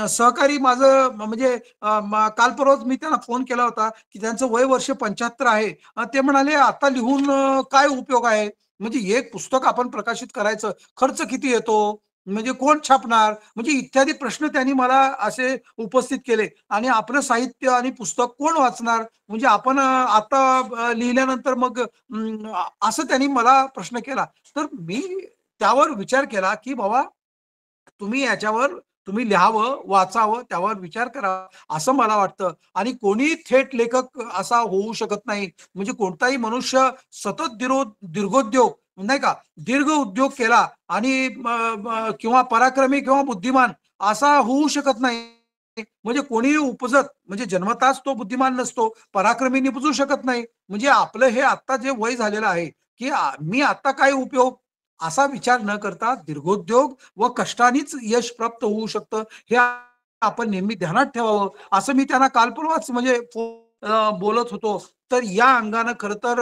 सहकारी माझं म्हणजे काल परवाच मी त्यांना फोन केला होता की त्यांचं वय वर्ष 75 आहे. ते म्हणाले आता लिहून काय उपयोग आहे, म्हणजे एक पुस्तक आपण प्रकाशित करायचं खर्च किती येतो, म्हणजे कोण छापणार, म्हणजे इत्यादी प्रश्न त्यांनी मला असे उपस्थित केले. आणि आपलं साहित्य आणि पुस्तक कोण वाचणार, म्हणजे आपण आता लिहिल्यानंतर मग असं त्यांनी मला प्रश्न केला. तर मी त्यावर विचार केला की बाबा तुम्ही याच्यावर तुम्ही लिहावं, वाचावं, त्यावर विचार करावा असं मला वाटतं. आणि कोणी थेट लेखक असा होऊ शकत नाही. म्हणजे कोणताही मनुष्य सतत दीर्घोद्योग, नाही का, दीर्घ उद्योग केला आणि किंवा पराक्रमी किंवा बुद्धिमान असा होऊ शकत नाही. म्हणजे कोणीही उपजत म्हणजे जन्मताच तो बुद्धिमान नसतो, पराक्रमी निपजू शकत नाही. म्हणजे आपलं हे आता जे वय झालेलं आहे की मी आता काय उपयोग असा विचार न करता दीर्घोद्योग व कष्टानेच यश प्राप्त होऊ शकतं, हे आपण नेहमी ध्यानात ठेवावं असं मी त्यांना काल परवाच म्हणजे बोलत होतो. तर या अंगानं खरं तर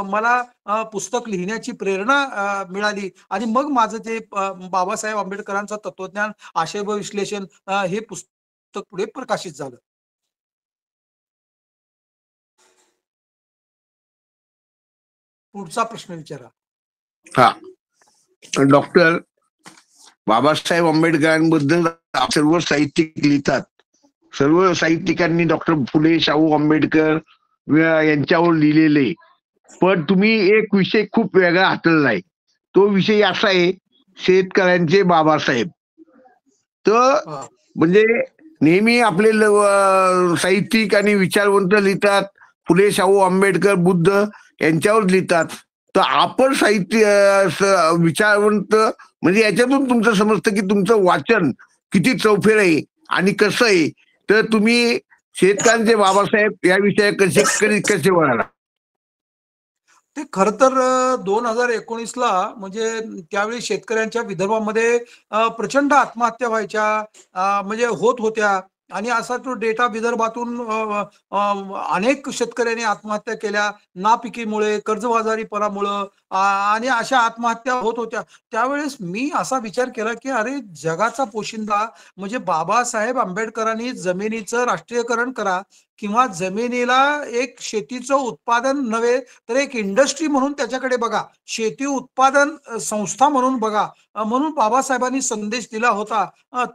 मला पुस्तक लिहिण्याची प्रेरणा मिळाली आणि मग माझं जे बाबासाहेब आंबेडकरांचं तत्वज्ञान आशय व विश्लेषण हे पुस्तक पुढे प्रकाशित झालं. पुढचा प्रश्न विचारा. हा, डॉक्टर बाबासाहेब आंबेडकरांबद्दल सर्व साहित्यिक लिहितात. सर्व साहित्यिकांनी डॉक्टर फुले, शाहू आंबेडकर यांच्यावर लिहिलेले. पण तुम्ही एक विषय खूप वेगळा हाताळला आहे. तो विषय असा आहे, शेतकऱ्यांचे बाबासाहेब. तर म्हणजे नेहमी आपले साहित्यिक आणि विचारवंत लिहितात, फुले, शाहू आंबेडकर, बुद्ध यांच्यावर लिहितात. तर आपण साहित्य विचारवंत म्हणजे याच्यातून तुमचं समजतं की तुमचं वाचन किती चौफेर आहे आणि कसं आहे. तर तुम्ही शेतकऱ्यांचे बाबासाहेब या विषया कसे वळाला? ते खर तर 2019ला म्हणजे त्यावेळी शेतकऱ्यांच्या विदर्भामध्ये प्रचंड आत्महत्या व्हायच्या, म्हणजे होत होत्या. आणि असा तो डेटा विदर्भातून अनेक शेतकऱ्यांनी आत्महत्या केल्या नापिकीमुळे, कर्जबाजारीपणामुळं, आणि अशा आत्महत्या होत होत्या. त्यावेळेस मी असा विचार केला की अरे जगाचा पोशिंदा म्हणजे बाबासाहेब आंबेडकरांनी जमिनीचं राष्ट्रीयकरण करा किंवा जमिनीला एक शेतीचं उत्पादन नव्हे तर एक इंडस्ट्री म्हणून त्याच्याकडे बघा, शेती उत्पादन संस्था म्हणून बघा, म्हणून बाबासाहेबांनी संदेश दिला होता.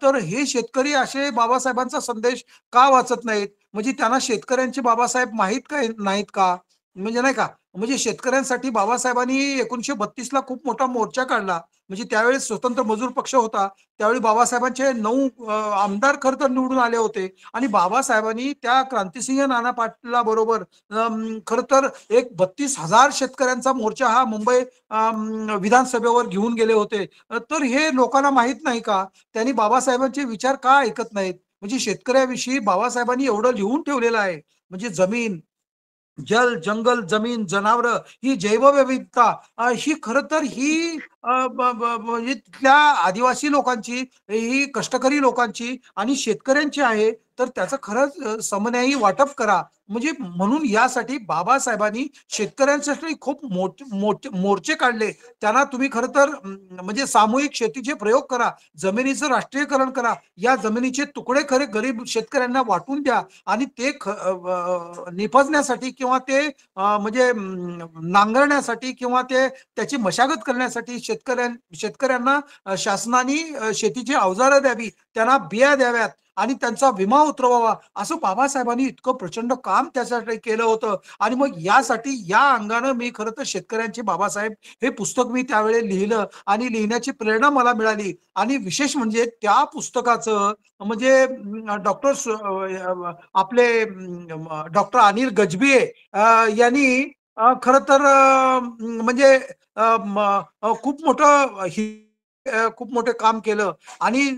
तर हे शेतकरी असे बाबासाहेबांचा संदेश का वाचत नाहीत, म्हणजे त्यांना शेतकऱ्यांचे बाबासाहेब माहीत काय नाहीत का, म्हणजे नाही का. म्हणजे शेतकऱ्यांसाठी बाबासाहेबांनी 1932ला खूप मोठा मोर्चा काढला. म्हणजे त्यावेळेस स्वतंत्र मजूर पक्ष होता, त्यावेळी बाबासाहेबांचे 9 आमदार खरं तर निवडून आले होते. आणि बाबासाहेबांनी त्या क्रांतिसिंह नाना पाटला बरोबर खरं तर एक 32,000 शेतकऱ्यांचा मोर्चा हा मुंबई विधानसभेवर घेऊन गेले होते. तर हे लोकांना माहित नाही का, त्यांनी बाबासाहेबांचे विचार का ऐकत नाहीत. म्हणजे शेतकऱ्याविषयी बाबासाहेबांनी एवढं लिहून ठेवलेलं आहे. म्हणजे जमीन, जल, जंगल, जमीन, जनावर, ही जैवविविधता, ही खरं तर ही म्हणजे तिथल्या आदिवासी लोकांची, ही कष्टकरी लोकांची आणि शेतकऱ्यांची आहे. तर त्याचं खरंच समन्यायी वाटप करा. म्हणजे म्हणून यासाठी बाबासाहेबांनी शेतकऱ्यांसाठी खूप मोर्चे काढले. त्यांना तुम्ही खरं तर म्हणजे सामूहिक शेतीचे प्रयोग करा, जमिनीचं राष्ट्रीयकरण करा, या जमिनीचे तुकडे खरे गरीब शेतकऱ्यांना वाटून द्या आणि ते निपजण्यासाठी किंवा ते म्हणजे नांगरण्यासाठी किंवा ते त्याची मशागत करण्यासाठी शेतकऱ्यांना शासनाने शेतीची अवजारं द्यावी, त्यांना बिया द्याव्यात आणि त्यांचा विमा उतरवावा, असं बाबासाहेबांनी इतकं प्रचंड काम त्यासाठी केलं होतं. आणि मग यासाठी या अंगानं मी खरं तर शेतकऱ्यांचे बाबासाहेब हे पुस्तक मी त्यावेळी लिहिलं आणि लिहिण्याची प्रेरणा मला मिळाली. आणि विशेष म्हणजे त्या पुस्तकाचं म्हणजे आपले डॉक्टर अनिल गजभिये यांनी खरं तर म्हणजे खूप मोठं खूप मोठं काम केलं आणि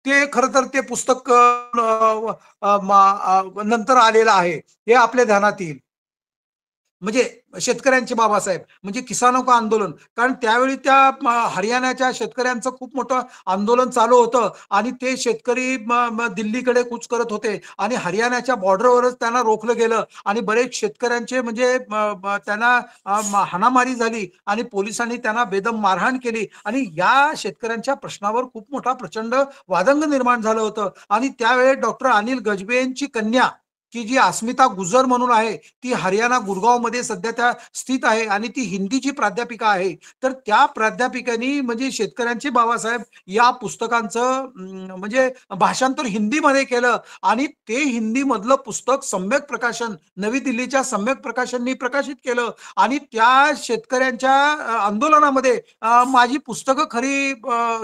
ते खरं तर ते पुस्तक नंतर आलेलं आहे, हे आपल्या ध्यानात येईल. म्हणजे शेतकऱ्यांचे बाबासाहेब म्हणजे किसानो का आंदोलन. कारण त्यावेळी त्या हरियाणाच्या शेतकऱ्यांचं खूप मोठं आंदोलन चालू होतं आणि ते शेतकरी दिल्लीकडे कूच करत होते आणि हरियाणाच्या बॉर्डरवरच त्यांना रोखलं गेलं आणि बरेच शेतकऱ्यांचे म्हणजे त्यांना हाणामारी झाली आणि पोलिसांनी त्यांना बेदम मारहाण केली आणि या शेतकऱ्यांच्या प्रश्नावर खूप मोठा प्रचंड वादंग निर्माण झालं होतं. आणि त्यावेळी डॉक्टर अनिल गजभियेंची कन्या की जी अस्मिता गुजर म्हणून आहे, ती हरियाणा गुरगावमध्ये सध्या त्या स्थित आहे आणि ती हिंदीची प्राध्यापिका आहे. तर त्या प्राध्यापिकेनी म्हणजे शेतकऱ्यांचे बाबासाहेब या पुस्तकांचं म्हणजे भाषांतर हिंदीमध्ये केलं आणि ते हिंदी मधलं पुस्तक सम्यक प्रकाशन नवी दिल्लीच्या सम्यक प्रकाशननी प्रकाशित केलं आणि त्या शेतकऱ्यांच्या आंदोलनामध्ये माझी पुस्तकं खरी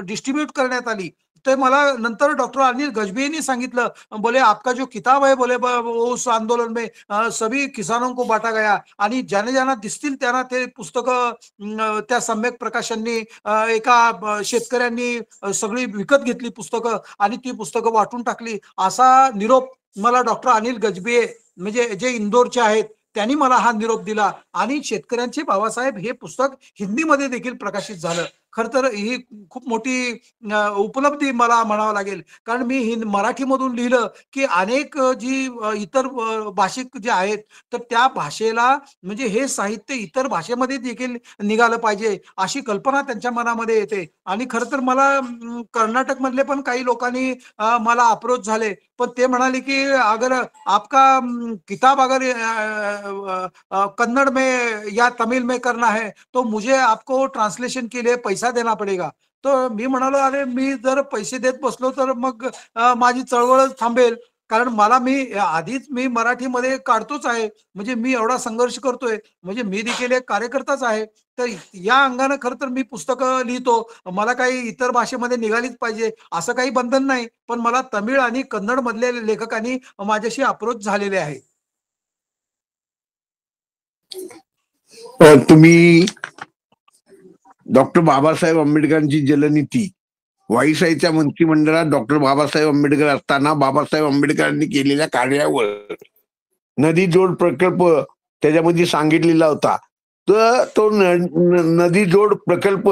डिस्ट्रीब्यूट करण्यात आली. ते मला नंतर डॉक्टर अनिल गजभियेनी सांगितलं, बोले आपका जो किताब है बोले उस आंदोलन में सभी किसानों को बांटा गया आणि ज्याने ज्यांना दिसतील त्यांना ते पुस्तकं त्या सम्यक प्रकाशननी एका शेतकऱ्यांनी सगळी विकत घेतली पुस्तकं आणि ती पुस्तकं वाटून टाकली, असा निरोप मला डॉक्टर अनिल गजभिये म्हणजे जे इंदोरचे आहेत त्यांनी मला हा निरोप दिला आणि शेतकऱ्यांचे बाबासाहेब हे पुस्तक हिंदीमध्ये देखील प्रकाशित झालं. खर तर ही खूप मोठी उपलब्धी मला म्हणावं लागेल. कारण मी मराठीमधून लिहिलं, की अनेक जी इतर भाषिक जे आहेत, तर त्या भाषेला म्हणजे हे साहित्य इतर भाषेमध्ये देखील निघालं पाहिजे, अशी कल्पना त्यांच्या मनामध्ये येते. आणि खरं तर मला कर्नाटकमधले पण काही लोकांनी मला अप्रोच झाले. पण ते म्हणाले, की अगर आपका किताब अगर कन्नड़ में या तमिल में करना है, तो मुझे आपको ट्रांसलेशन के लिए पैसा देना पडेगा. तर मी म्हणालो, अरे मी जर पैसे देत बसलो तर मग माझी चळवळच थांबेल. कारण आधीच मी मराठीमध्ये काढतोच आहे. म्हणजे मी एवढा संघर्ष करतोय, म्हणजे मी देखील एक कार्यकर्ताच आहे. तर या अंगानं खरं तर मी पुस्तकं लिहितो. मला काही इतर भाषेमध्ये निघालीच पाहिजे असं काही बंधन नाही. पण मला तमिळ आणि कन्नड मधल्या लेखकांनी माझ्याशी अप्रोच झालेले आहे. तुम्ही डॉक्टर बाबासाहेब आंबेडकरांची जलनीती वाईसाईच्या मंत्रिमंडळात डॉक्टर बाबासाहेब आंबेडकर असताना बाबासाहेब आंबेडकरांनी केलेल्या कार्यावर नदी जोड प्रकल्प त्याच्यामध्ये सांगितलेला होता. तर तो नदी जोड प्रकल्प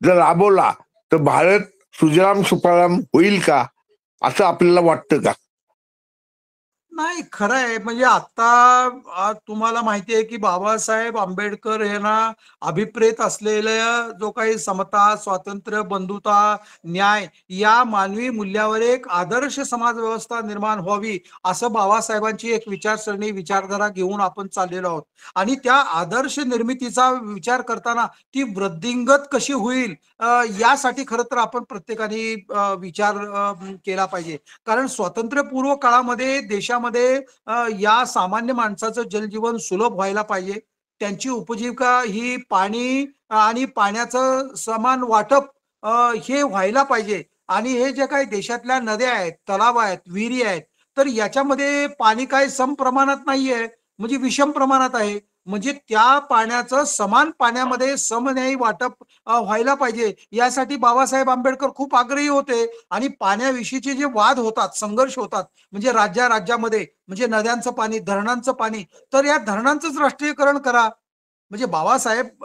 जर राबवला तर भारत सुजलाम सुफलाम होईल का, असं आपल्याला वाटतं का? नाही, खरं आहे. म्हणजे आता तुम्हाला माहिती आहे, की बाबासाहेब आंबेडकर यांना अभिप्रेत असलेल्या जो काही समता, स्वातंत्र्य, बंधुता, न्याय या मानवी मूल्यावर एक आदर्श समाज व्यवस्था निर्माण व्हावी, असं बाबासाहेबांची एक विचारसरणी, विचारधारा घेऊन आपण चाललेलो आहोत. आणि त्या आदर्श निर्मितीचा विचार करताना ती वृद्धिंगत कशी होईल, यासाठी खरं तर आपण प्रत्येकाने विचार केला पाहिजे. कारण स्वातंत्र्यपूर्व काळामध्ये देशामध्ये या सामान्य माणसाचं जनजीवन सुलभ व्हायला पाहिजे. त्यांची उपजीविका ही पाणी आणि पाण्याचं समान वाटप हे व्हायला पाहिजे. आणि हे जे काही देशातल्या नद्या आहेत, तलाव आहेत, विहिरी आहेत, तर याच्यामध्ये पाणी काही सम प्रमाणात नाहीये, म्हणजे विषम प्रमाणात आहे. म्हणजे त्या पाण्याचं समान पाण्यामध्ये समन्यायी वाटप व्हायला पाहिजे. यासाठी बाबासाहेब आंबेडकर खूप आग्रही होते. आणि पाण्याविषयीचे जे वाद होतात, संघर्ष होतात, म्हणजे राज्यामध्ये म्हणजे नद्यांचं पाणी, धरणांचं पाणी, तर या धरणांचंच राष्ट्रीयकरण करा. म्हणजे बाबासाहेब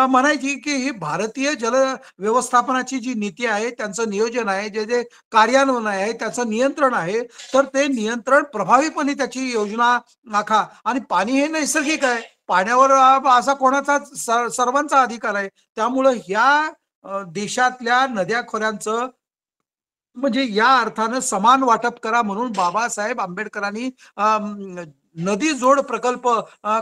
म्हणायची की ही भारतीय जल व्यवस्थापनाची जी नीती आहे, त्यांचं नियोजन आहे, जे जे कार्यान्वयन आहे, त्याचं नियंत्रण आहे, तर ते नियंत्रण प्रभावीपणे त्याची योजना आखा. आणि पाणी हे नैसर्गिक आहे, पाण्यावर असा कोणाचा सर्वांचा अधिकार आहे. त्यामुळं ह्या देशातल्या नद्या खोऱ्यांचं म्हणजे या अर्थानं समान वाटप करा म्हणून बाबासाहेब आंबेडकरांनी नदी जोड प्रकल्प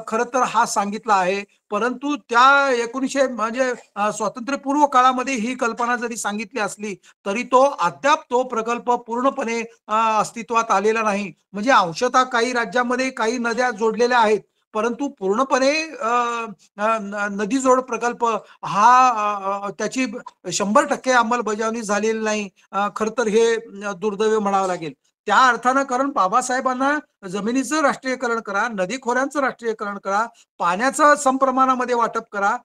खरं तर हा सांगितला आहे. परंतु त्या 1900 म्हणजे स्वातंत्र्यपूर्व काळामध्ये ही कल्पना जरी सांगितली असली तरी तो अद्याप तो प्रकल्प पूर्णपणे अस्तित्वात आलेला नाही. म्हणजे अंशतः काही राज्यामध्ये काही नद्या जोडलेल्या आहेत, परंतु पूर्णपणे नदी जोड प्रकल्प हा त्याची 100% अंमलबजावणी झालेली नाही. खर तर हे दुर्दैव म्हणावं लागेल. त्या अर्थानं कारण बाबासाहेबांना जमिनीचं राष्ट्रीयकरण करा, नदी खोऱ्यांचं राष्ट्रीयकरण करा, पाण्याचं समप्रमाणामध्ये वाटप करा.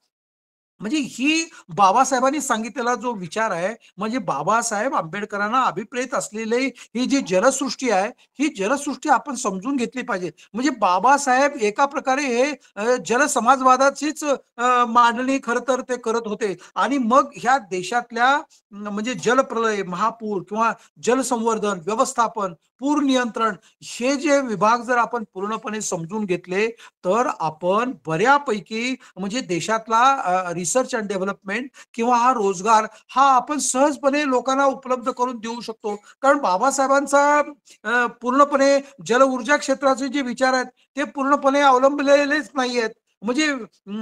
म्हणजे ही बाबासाहेबांनी सांगितलेला जो विचार आहे, म्हणजे बाबासाहेब आंबेडकरांना अभिप्रेत असलेली ही जी जलसृष्टी आहे, ही जलसृष्टी आपण समजून घेतली पाहिजे. म्हणजे बाबासाहेब एका प्रकारे हे जलसमाजवादाचीच मांडणी खरं तर ते करत होते. आणि मग ह्या देशातल्या म्हणजे जलप्रलय, महापूर किंवा जलसंवर्धन, व्यवस्थापन, पूर नियंत्रण हे जे विभाग जर आपण पूर्णपणे समजून घेतले, तर आपण बऱ्यापैकी म्हणजे देशातला रिसर्च अँड डेव्हलपमेंट किंवा हा रोजगार हा आपण सहजपणे लोकांना उपलब्ध करून देऊ शकतो. कारण बाबासाहेबांचा पूर्णपणे जल ऊर्जा क्षेत्राचे जे विचार आहेत ते पूर्णपणे अवलंबलेलेच नाही आहेत. म्हणजे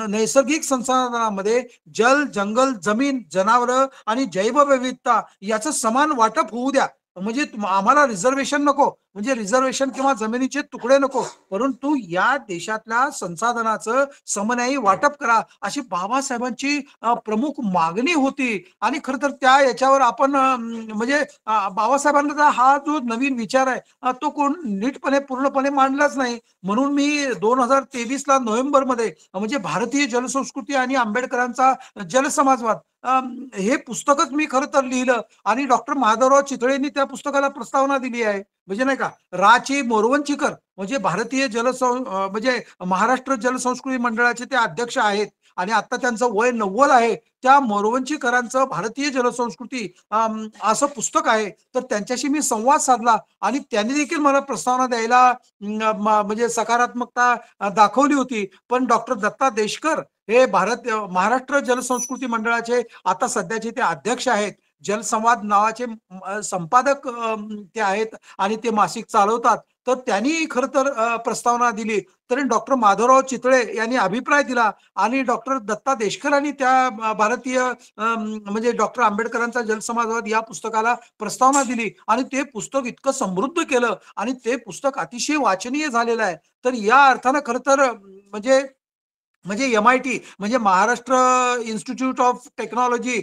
नैसर्गिक संसाधनामध्ये जल, जंगल, जमीन, जनावरं आणि जैवविविधता याचं समान वाटप होऊ द्या. म्हणजे आम्हाला रिझर्वेशन नको, म्हणजे रिझर्वेशन किंवा जमिनीचे तुकडे नको, परंतु या देशातल्या संसाधनाचं समन्यायी वाटप करा, अशी बाबासाहेबांची प्रमुख मागणी होती. आणि खरं तर त्या याच्यावर आपण म्हणजे बाबासाहेबांचा हा जो नवीन विचार आहे तो कोण नीटपणे पूर्णपणे मांडलाच नाही. म्हणून मी 2023 नोव्हेंबरमध्ये म्हणजे भारतीय जलसंस्कृती आणि आंबेडकरांचा जलसमाजवाद हे पुस्तकच मी खरं तर लिहिलं. आणि डॉक्टर माधवराव चितळेंनी त्या पुस्तकाला प्रस्तावना दिली आहे. म्हणजे नाही का, राची मोरवंचीकर म्हणजे भारतीय म्हणजे महाराष्ट्र जलसंस्कृती मंडळाचे ते अध्यक्ष आहेत आणि आता त्यांचं वय 90 आहे. त्या मोरवंचीकरांचं भारतीय जलसंस्कृती असं पुस्तक आहे. तर त्यांच्याशी मी संवाद साधला आणि त्यांनी देखील मला प्रस्तावना द्यायला म्हणजे सकारात्मकता दाखवली होती. पण डॉक्टर दत्ता देशकर हे महाराष्ट्र जलसंस्कृती मंडळाचे आता सध्याचे ते अध्यक्ष आहेत. जलसंवाद नावाचे संपादक ते आहेत आणि ते मासिक चालवतात. तर त्यांनी खरं तर प्रस्तावना दिली. तरी डॉक्टर माधवराव चितळे यांनी अभिप्राय दिला आणि डॉक्टर दत्ता देशकरांनी त्या भारतीय म्हणजे डॉक्टर आंबेडकरांचा जलसमाजवाद या पुस्तकाला प्रस्तावना दिली आणि ते पुस्तक इतकं समृद्ध केलं आणि ते पुस्तक अतिशय वाचनीय झालेलं आहे. तर या अर्थानं खरं तर म्हणजे म्हणजे MIT म्हणजे महाराष्ट्र इन्स्टिट्यूट ऑफ टेक्नॉलॉजी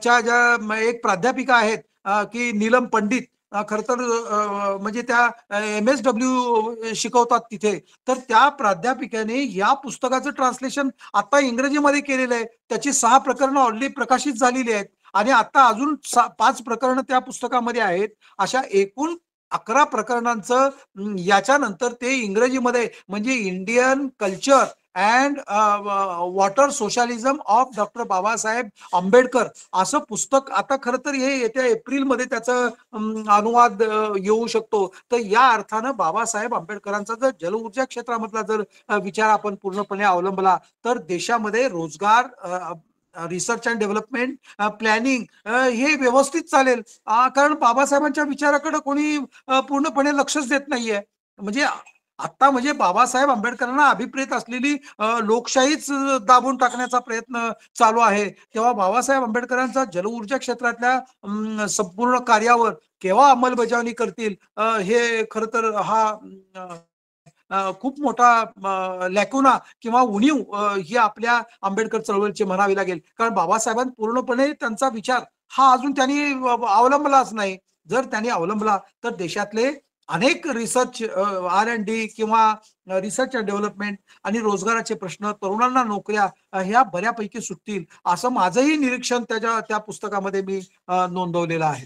च्या ज्या एक प्राध्यापिका आहेत की नीलम पंडित, खर तर म्हणजे त्या MSW शिकवतात तिथे. तर त्या प्राध्यापिकेने या पुस्तकाचं ट्रान्सलेशन आता इंग्रजीमध्ये केलेलं आहे. त्याची 6 प्रकरणं ऑलरेडी प्रकाशित झालेली आहेत आणि आता अजून 5 प्रकरणं त्या पुस्तकामध्ये आहेत. अशा एकूण 11 प्रकरणांचं याच्यानंतर ते इंग्रजीमध्ये म्हणजे Indian culture and water socialism of doctor Babasaheb Ambedkar असं पुस्तक आता खरं तर हे येत्या एप्रिलमध्ये त्याचं अनुवाद येऊ शकतो. तर या अर्थानं बाबासाहेब आंबेडकरांचा जर जलऊर्जा क्षेत्रामधला जर विचार आपण पूर्णपणे अवलंबला तर देशामध्ये रोजगार, रिसर्च अँड डेव्हलपमेंट, प्लॅनिंग हे व्यवस्थित चालेल. कारण बाबासाहेबांच्या विचाराकडे कोणी पूर्णपणे लक्षच देत नाहीये. म्हणजे आता म्हणजे बाबासाहेब आंबेडकरांना अभिप्रेत असलेली लोकशाहीच दाबून टाकण्याचा प्रयत्न चालू आहे. तेव्हा बाबासाहेब आंबेडकरांचा जलऊर्जा क्षेत्रातल्या संपूर्ण कार्यावर केव्हा अंमलबजावणी करतील हे खरं तर हा खूप मोठा लॅकुना किंवा उणीव ही आपल्या आंबेडकर चळवळीची म्हणावी लागेल. कारण बाबासाहेबांनी पूर्णपणे त्यांचा विचार हा अजून त्यांनी अवलंबलाच नाही. जर त्यांनी अवलंबला तर देशातले अनेक रिसर्च R&D किंवा रिसर्च अँड डेव्हलपमेंट आणि रोजगाराचे प्रश्न, तरुणांना नोकऱ्या ह्या बऱ्यापैकी सुटतील असं माझंही निरीक्षण त्या पुस्तकामध्ये मी नोंदवलेलं आहे.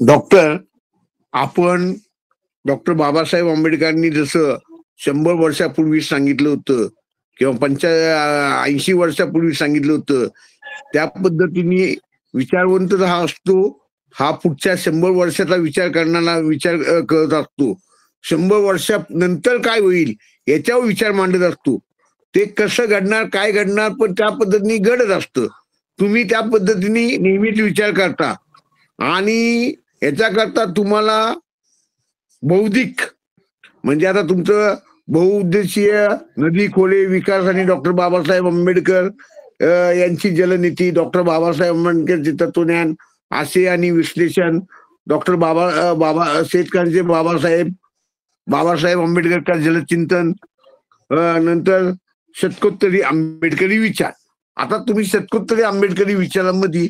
डॉक्टर, आपण डॉक्टर बाबासाहेब आंबेडकरांनी जसं 100 वर्षापूर्वी सांगितलं होतं किंवा 80 वर्षापूर्वी सांगितलं होतं, त्या पद्धतीने विचारवंत हा असतो, हा पुढच्या 100 वर्षाचा विचार करणारा करत असतो. 100 वर्षानंतर काय होईल याच्यावर विचार मांडत असतो. ते कसं घडणार, काय घडणार, पण त्या पद्धतीने घडत असतं. तुम्ही त्या पद्धतीने नेहमीच विचार करता आणि याच्याकरता तुम्हाला बौद्धिक म्हणजे आता तुमचं बहुउद्देशीय नदी खोरे विकास आणि डॉक्टर बाबासाहेब आंबेडकर यांची जलनीती, डॉक्टर बाबासाहेब आंबेडकरचे तत्वज्ञान असे आणि विश्लेषण, डॉक्टर बाबा शेतकऱ्यांचे बाबासाहेब आंबेडकर जलचिंतन, नंतर शतकोत्तरी आंबेडकरी विचार. आता तुम्ही शतकोत्तरी आंबेडकरी विचारांमध्ये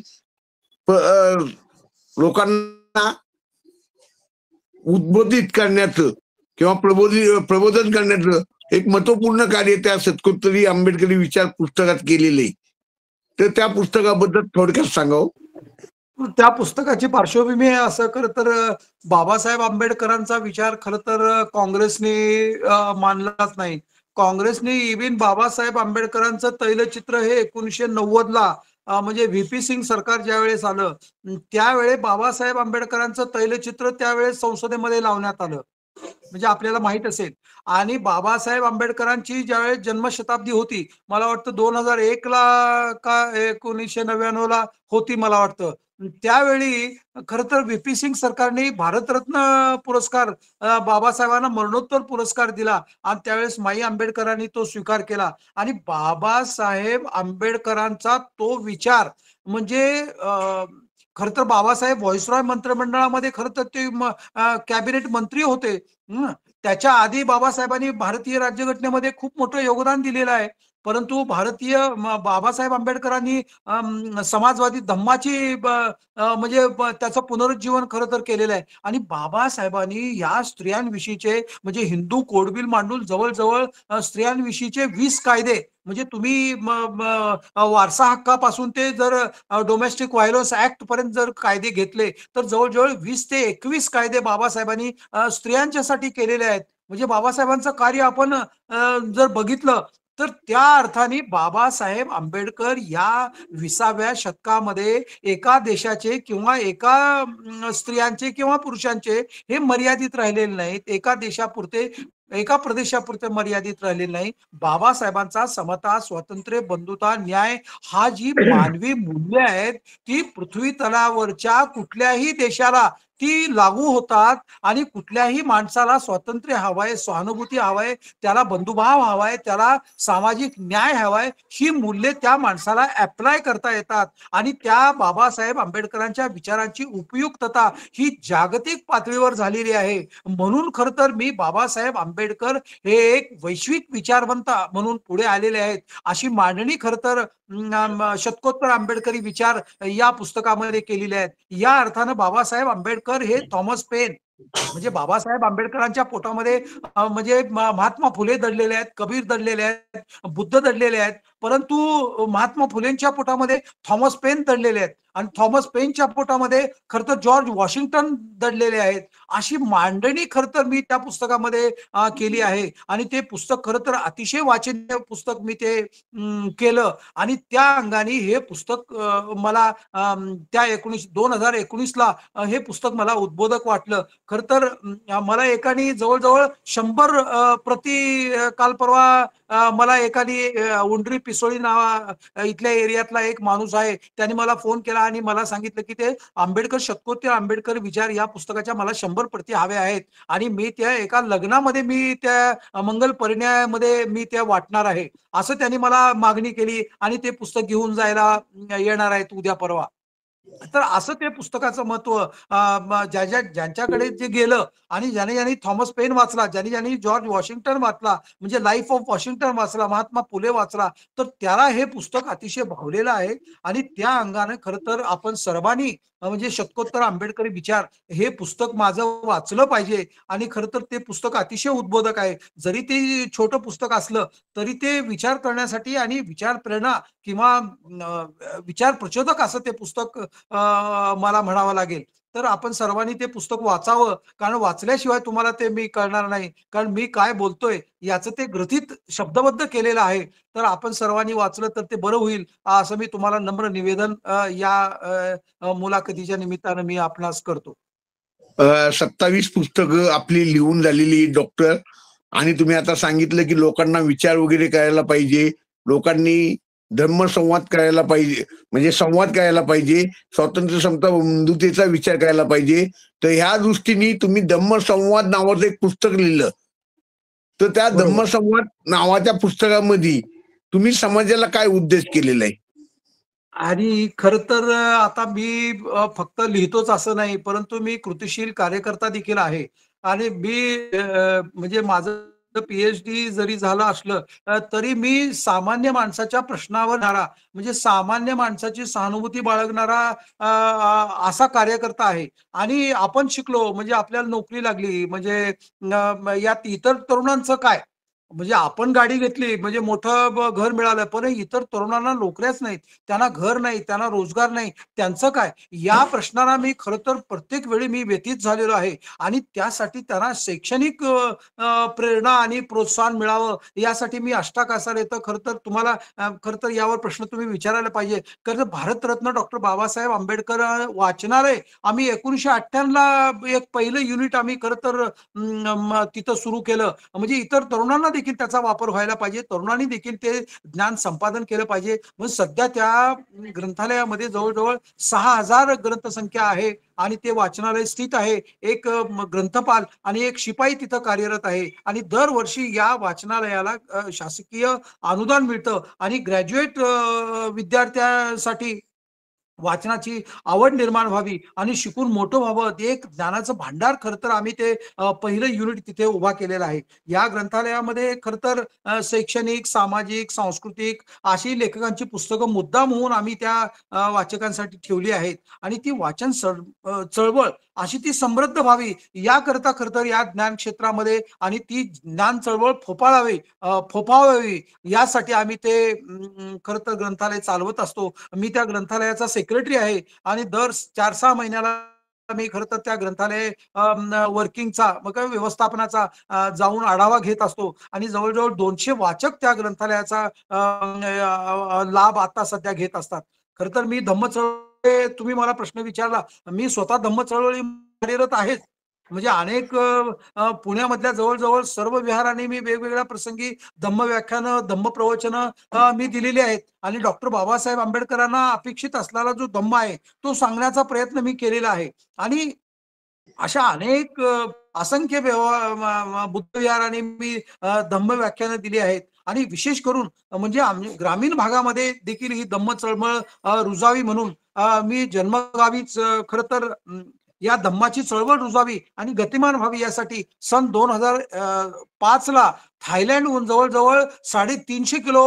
लोकांना उद्बोधित करण्याचं किंवा प्रबोधन करण्याचं एक महत्वपूर्ण कार्य त्या शतकोत्तरी आंबेडकरी विचार पुस्तकात केलेले आहे. तर त्या पुस्तकाबद्दल थोडक्यात सांगावं. त्या पुस्तकाची पार्श्वभूमी असं खरं तर बाबासाहेब आंबेडकरांचा विचार खरं तर काँग्रेसने मानलाच नाही. काँग्रेसने इव्हन बाबासाहेब आंबेडकरांचं तैलचित्र हे 1990 ला म्हणजे व्हीपी सिंग सरकार ज्यावेळेस आलं त्यावेळेस बाबासाहेब आंबेडकरांचं तैलचित्र त्यावेळेस संसदेमध्ये लावण्यात आलं. म्हणजे आपल्याला माहित असेल. आणि बाबासाहेब आंबेडकरांची ज्यावेळेस जन्मशताब्दी होती, मला वाटतं 2001 ला का 1999 ला होती मला वाटतं. त्यावेळी खरं तर व्हीपी सिंग सरकारने भारतरत्न पुरस्कार बाबासाहेबांना मरणोत्तर पुरस्कार दिला आणि त्यावेळेस माई आंबेडकरांनी तो स्वीकार केला. आणि बाबासाहेब आंबेडकरांचा तो विचार म्हणजे खरं तर बाबासाहेब व्हॉइसरॉय मंत्रिमंडळामध्ये खरं तर ते कॅबिनेट मंत्री होते. त्याच्या आधी बाबासाहेबांनी भारतीय राज्यघटनेमध्ये खूप मोठं योगदान दिलेलं आहे. परंतु बाबासाहेब आंबेडकरांनी समाजवादी धम्माची म्हणजे त्याचं पुनरुज्जीवन खरं तर केलेलं आहे. आणि बाबासाहेबांनी या स्त्रियांविषयीचे म्हणजे हिंदू कोड मांडून जवळजवळ स्त्रियांविषयीचे 20 कायदे म्हणजे तुम्ही वारसा हक्कापासून ते जर डोमेस्टिक व्हायलन्स ऍक्ट पर्यंत जर कायदे घेतले तर जवळजवळ 20 ते 21 कायदे बाबासाहेबांनी स्त्रियांच्यासाठी केलेले आहेत. म्हणजे बाबासाहेबांचं कार्य आपण जर बघितलं तर त्या अर्थाने बाबासाहेब आंबेडकर या 20व्या शतकामध्ये एका देशाचे किंवा एका स्त्रियांचे किंवा पुरुषांचे हे मर्यादित राहिलेले नाहीत. एका देशापुरते एका प्रदेशापुरते मर्यादित राहिलेले नाही. बाबासाहेबांचा समता, स्वातंत्र्य, बंधुता, न्याय हा जी मानवी मूल्य आहेत ती पृथ्वी तलावरच्या कुठल्याही देशाला ती लागू होतात. आणि कुठल्याही माणसाला स्वातंत्र्य हवंय, सहानुभूती हवंय, त्याला बंधुभाव हवाय, त्याला सामाजिक न्याय हवाय, ही मूल्ये त्या माणसाला अप्लाय करता येतात. आणि त्या बाबासाहेब आंबेडकरांच्या विचारांची उपयुक्तता ही जागतिक पातळीवर झालेली आहे. म्हणून खर तर मी बाबासाहेब आंबेडकर हे एक वैश्विक विचारवंत म्हणून पुढे आलेले आहेत अशी मांडणी खर तर शतकोत्तर आंबेडकरी विचार या पुस्तकामध्ये केलेले आहेत. या अर्थानं बाबासाहेब आंबेडकर हे थॉमस पेन म्हणजे बाबासाहेब आंबेडकरांच्या पोटामध्ये म्हणजे महात्मा फुले दडलेले आहेत, कबीर दडलेले आहेत, बुद्ध दडलेले आहेत. परंतु महात्मा फुलेंच्या पोटामध्ये थॉमस पेन दडलेले आहेत आणि थॉमस पेनच्या पोटामध्ये खर तर जॉर्ज वॉशिंग्टन दडलेले आहेत. अशी मांडणी खर तर मी त्या पुस्तकामध्ये केली आहे. आणि ते पुस्तक खर तर अतिशय वाचनीय पुस्तक मी ते केलं. आणि त्या अंगाने हे पुस्तक मला त्या 2019 ला हे पुस्तक मला उद्बोधक वाटलं. खर तर मला एकाने जवळजवळ 100 प्रति काल परवा मला एकाने उंडरी पिसोळी नावा इथल्या एरियातला एक माणूस आहे त्याने मला फोन केला आणि मला सांगितलं की ते आंबेडकर शतकोत्तर आंबेडकर विचार या पुस्तकाच्या मला 100 प्रती हव्या आहेत आणि मी त्या एका लग्नामध्ये मी त्या मंगल परिणयामध्ये मी त्या वाटणार आहे असं त्यांनी मला मागणी केली. आणि ते पुस्तक घेऊन जायला येणार आहेत उद्या परवा. तर असं ते पुस्तकाचं महत्व ज्यांच्याकडे जे गेलं आणि ज्याने थॉमस पेन वाचला, ज्याने जॉर्ज वॉशिंग्टन वाचला म्हणजे लाईफ ऑफ वॉशिंग्टन वाचला, महात्मा फुले वाचला, तर त्याला हे पुस्तक अतिशय भावलेलं आहे. आणि त्या अंगाने खरं तर आपण सर्वांनी म्हणजे शतकोत्तर आंबेडकरी विचार हे पुस्तक माझं वाचलं पाहिजे. आणि खरं तर ते पुस्तक अतिशय उद्बोधक आहे. जरी ते छोटं पुस्तक असलं तरी ते विचार करण्यासाठी आणि विचार प्रेरणा किंवा विचार प्रचोदक असं ते पुस्तक मला म्हणावं लागेल. तर आपण सर्वांनी ते पुस्तक वाचावं. कारण वाचल्याशिवाय तुम्हाला ते मी कळणार नाही. कारण मी काय बोलतोय याचं ते ग्रथित शब्दबद्ध केलेलं आहे. तर आपण सर्वांनी वाचलं तर ते बरं होईल, असं मी तुम्हाला नम्र निवेदन या मुलाखतीच्या निमित्तानं मी आपणास करतो. 27 पुस्तकं आपली लिहून झालेली डॉक्टर. आणि तुम्ही आता सांगितलं की लोकांना विचार वगैरे करायला पाहिजे, लोकांनी धर्मसंवाद करायला पाहिजे, म्हणजे संवाद करायला पाहिजे, स्वातंत्र्य समता बंधुतेचा विचार करायला पाहिजे. तर ह्या दृष्टीने तुम्ही धम्मसंवाद नावाचं एक पुस्तक लिहिलं. तर त्या बरोबर. धम्मसंवाद नावाच्या पुस्तकामध्ये तुम्ही समाजाला काय उद्देश केलेला आहे? आणि खरं तर आता मी फक्त लिहितोच असं नाही, परंतु मी कृतिशील कार्यकर्ता देखील आहे. आणि मी म्हणजे माझं पी-एच-डी जरी झालं असलं, तरी मी सामान्य माणसाच्या प्रश्नावर येणारा, म्हणजे सामान्य माणसाची सहानुभूती बाळगणारा असा कार्यकर्ता आहे. आणि आपण शिकलो म्हणजे आपल्याला नोकरी लागली म्हणजे यात इतर तरुणांचं काय? म्हणजे आपण गाडी घेतली म्हणजे मोठं घर मिळालं, पण इतर तरुणांना नोकऱ्याच नाहीत. त्यांना घर नाही, त्यांना रोजगार नाही. त्यांचं काय? या प्रश्नाला मी खरं तर प्रत्येक वेळी मी व्यथित झालेलो आहे. आणि त्यासाठी त्यांना शैक्षणिक प्रेरणा आणि प्रोत्साहन मिळावं यासाठी मी अष्टाकासाला येतं. खरं तर तुम्हाला खरं तर यावर प्रश्न तुम्ही विचारायला पाहिजे. खरं तर भारतरत्न डॉक्टर बाबासाहेब आंबेडकर वाचनालय आम्ही 1998 ला एक पहिलं युनिट आम्ही खरं तर तिथं सुरू केलं. म्हणजे इतर तरुणांना देखील त्याचा वापर व्हायला पाहिजे. तरुणांनी देखील ते ज्ञान संपादन केलं पाहिजे. मग सध्या त्या ग्रंथालयामध्ये जवळ-जवळ 6,000 ग्रंथसंख्या आहे आणि ते वाचनालय स्थित आहे. एक ग्रंथपाल आणि एक शिपाई तिथं कार्यरत आहे आणि दरवर्षी या वाचनालयाला शासकीय अनुदान मिळतं आणि ग्रॅज्युएट विद्यार्थ्यांसाठी वाचनाची आवड निर्माण व्हावी आणि शिकून मोठं व्हावं, ते एक ज्ञानाचं भांडार खरं तर आम्ही ते पहिलं युनिट तिथे उभा केलेलं आहे. या ग्रंथालयामध्ये खरं तर शैक्षणिक, सामाजिक, सांस्कृतिक अशी लेखकांची पुस्तकं मुद्दाम होऊन आम्ही त्या वाचकांसाठी ठेवली आहेत आणि ती वाचन चळवळ अशी ती समृद्ध व्हावी याकरता खरं तर या ज्ञान क्षेत्रामध्ये आणि ती ज्ञान चळवळ फोफावावी यासाठी आम्ही ते खरं तर ग्रंथालय चालवत असतो. मी त्या ग्रंथालयाचा सेक्रेटरी आहे आणि दर 4-6 महिन्याला मी खरं तर त्या ग्रंथालय वर्किंगचा मग काय व्यवस्थापनाचा जाऊन आढावा घेत असतो आणि जवळ-जवळ 200 वाचक त्या ग्रंथालयाचा लाभ आता सध्या घेत असतात. खरं तर मी धम्म चळवळी तुम्ही मला प्रश्न विचारला, मी स्वतः धम्म चळवळी कार्यरत आहेच. म्हणजे अनेक पुण्यामधल्या जवळ-जवळ सर्व विहारांनी मी वेगवेगळ्या प्रसंगी धम्म व्याख्यानं, धम्म प्रवचनं मी दिलेली आहेत आणि डॉक्टर बाबासाहेब आंबेडकरांना अपेक्षित असलेला जो धम्म आहे, तो सांगण्याचा प्रयत्न मी केलेला आहे. आणि अशा अनेक असंख्य बुद्धविहारांनी मी धम्म व्याख्यानं दिली आहेत आणि विशेष करून म्हणजे आम्ही ग्रामीण भागामध्ये देखील ही धम्म चळवळ रुजावी म्हणून मी जन्मगावीच खरं तर या धम्माची चळवळ रुजावी आणि गतिमान व्हावी यासाठी सन 2005 ला थायलंडहून जवळ-जवळ 350 किलो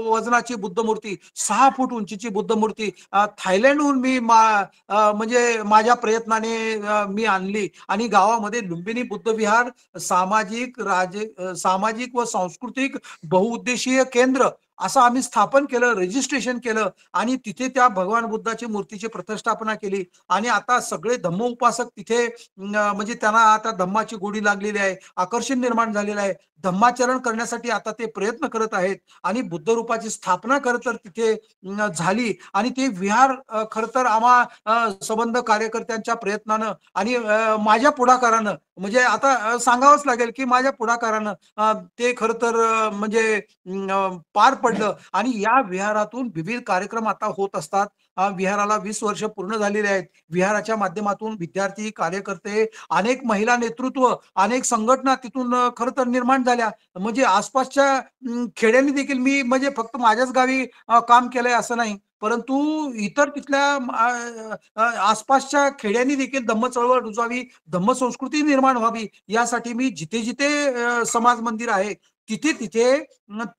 वजनाची बुद्धमूर्ती, 6 फूट उंचीची बुद्धमूर्ती थायलंडहून मी म्हणजे माझ्या प्रयत्नाने मी आणली आणि गावामध्ये लुंबिनी बुद्ध विहार सामाजिक व सांस्कृतिक बहुउद्देशीय केंद्र असं आम्ही स्थापन केलं, रजिस्ट्रेशन केलं आणि तिथे त्या भगवान बुद्धाची मूर्तीची प्रतिष्ठापना केली आणि आता सगळे धम्म उपासक तिथे म्हणजे त्यांना आता धम्माची गोडी लागलेली आहे, आकर्षण निर्माण झालेलं आहे. धम्माचरण करण्यासाठी आता ते प्रयत्न करत आहेत आणि बुद्ध रूपाची स्थापना खरं तर तिथे झाली आणि ते विहार खरं तर आम्हा संबंध कार्यकर्त्यांच्या प्रयत्नानं आणि माझ्या पुढाकारानं म्हणजे आता सांगावंच लागेल की माझ्या पुढाकारानं ते खरं तर म्हणजे पार पडलं आणि या विहारातून विविध कार्यक्रम आता होत असतात. विहाराला 20 वर्ष पूर्ण झालेली आहेत. विहाराच्या माध्यमातून विद्यार्थी, कार्यकर्ते, अनेक महिला नेतृत्व, अनेक संघटना तिथून खरं तर निर्माण झाल्या. म्हणजे आसपासच्या खेड्यांनी देखील मी म्हणजे फक्त माझ्याच गावी काम केलंय असं नाही. परंतु इतर तिथल्या आसपासच्या खेड्यांनी देखील धम्म चळवळ रुजावी, धम्म संस्कृती निर्माण व्हावी यासाठी मी जिथे-जिथे समाज मंदिर आहे, तिथे-तिथे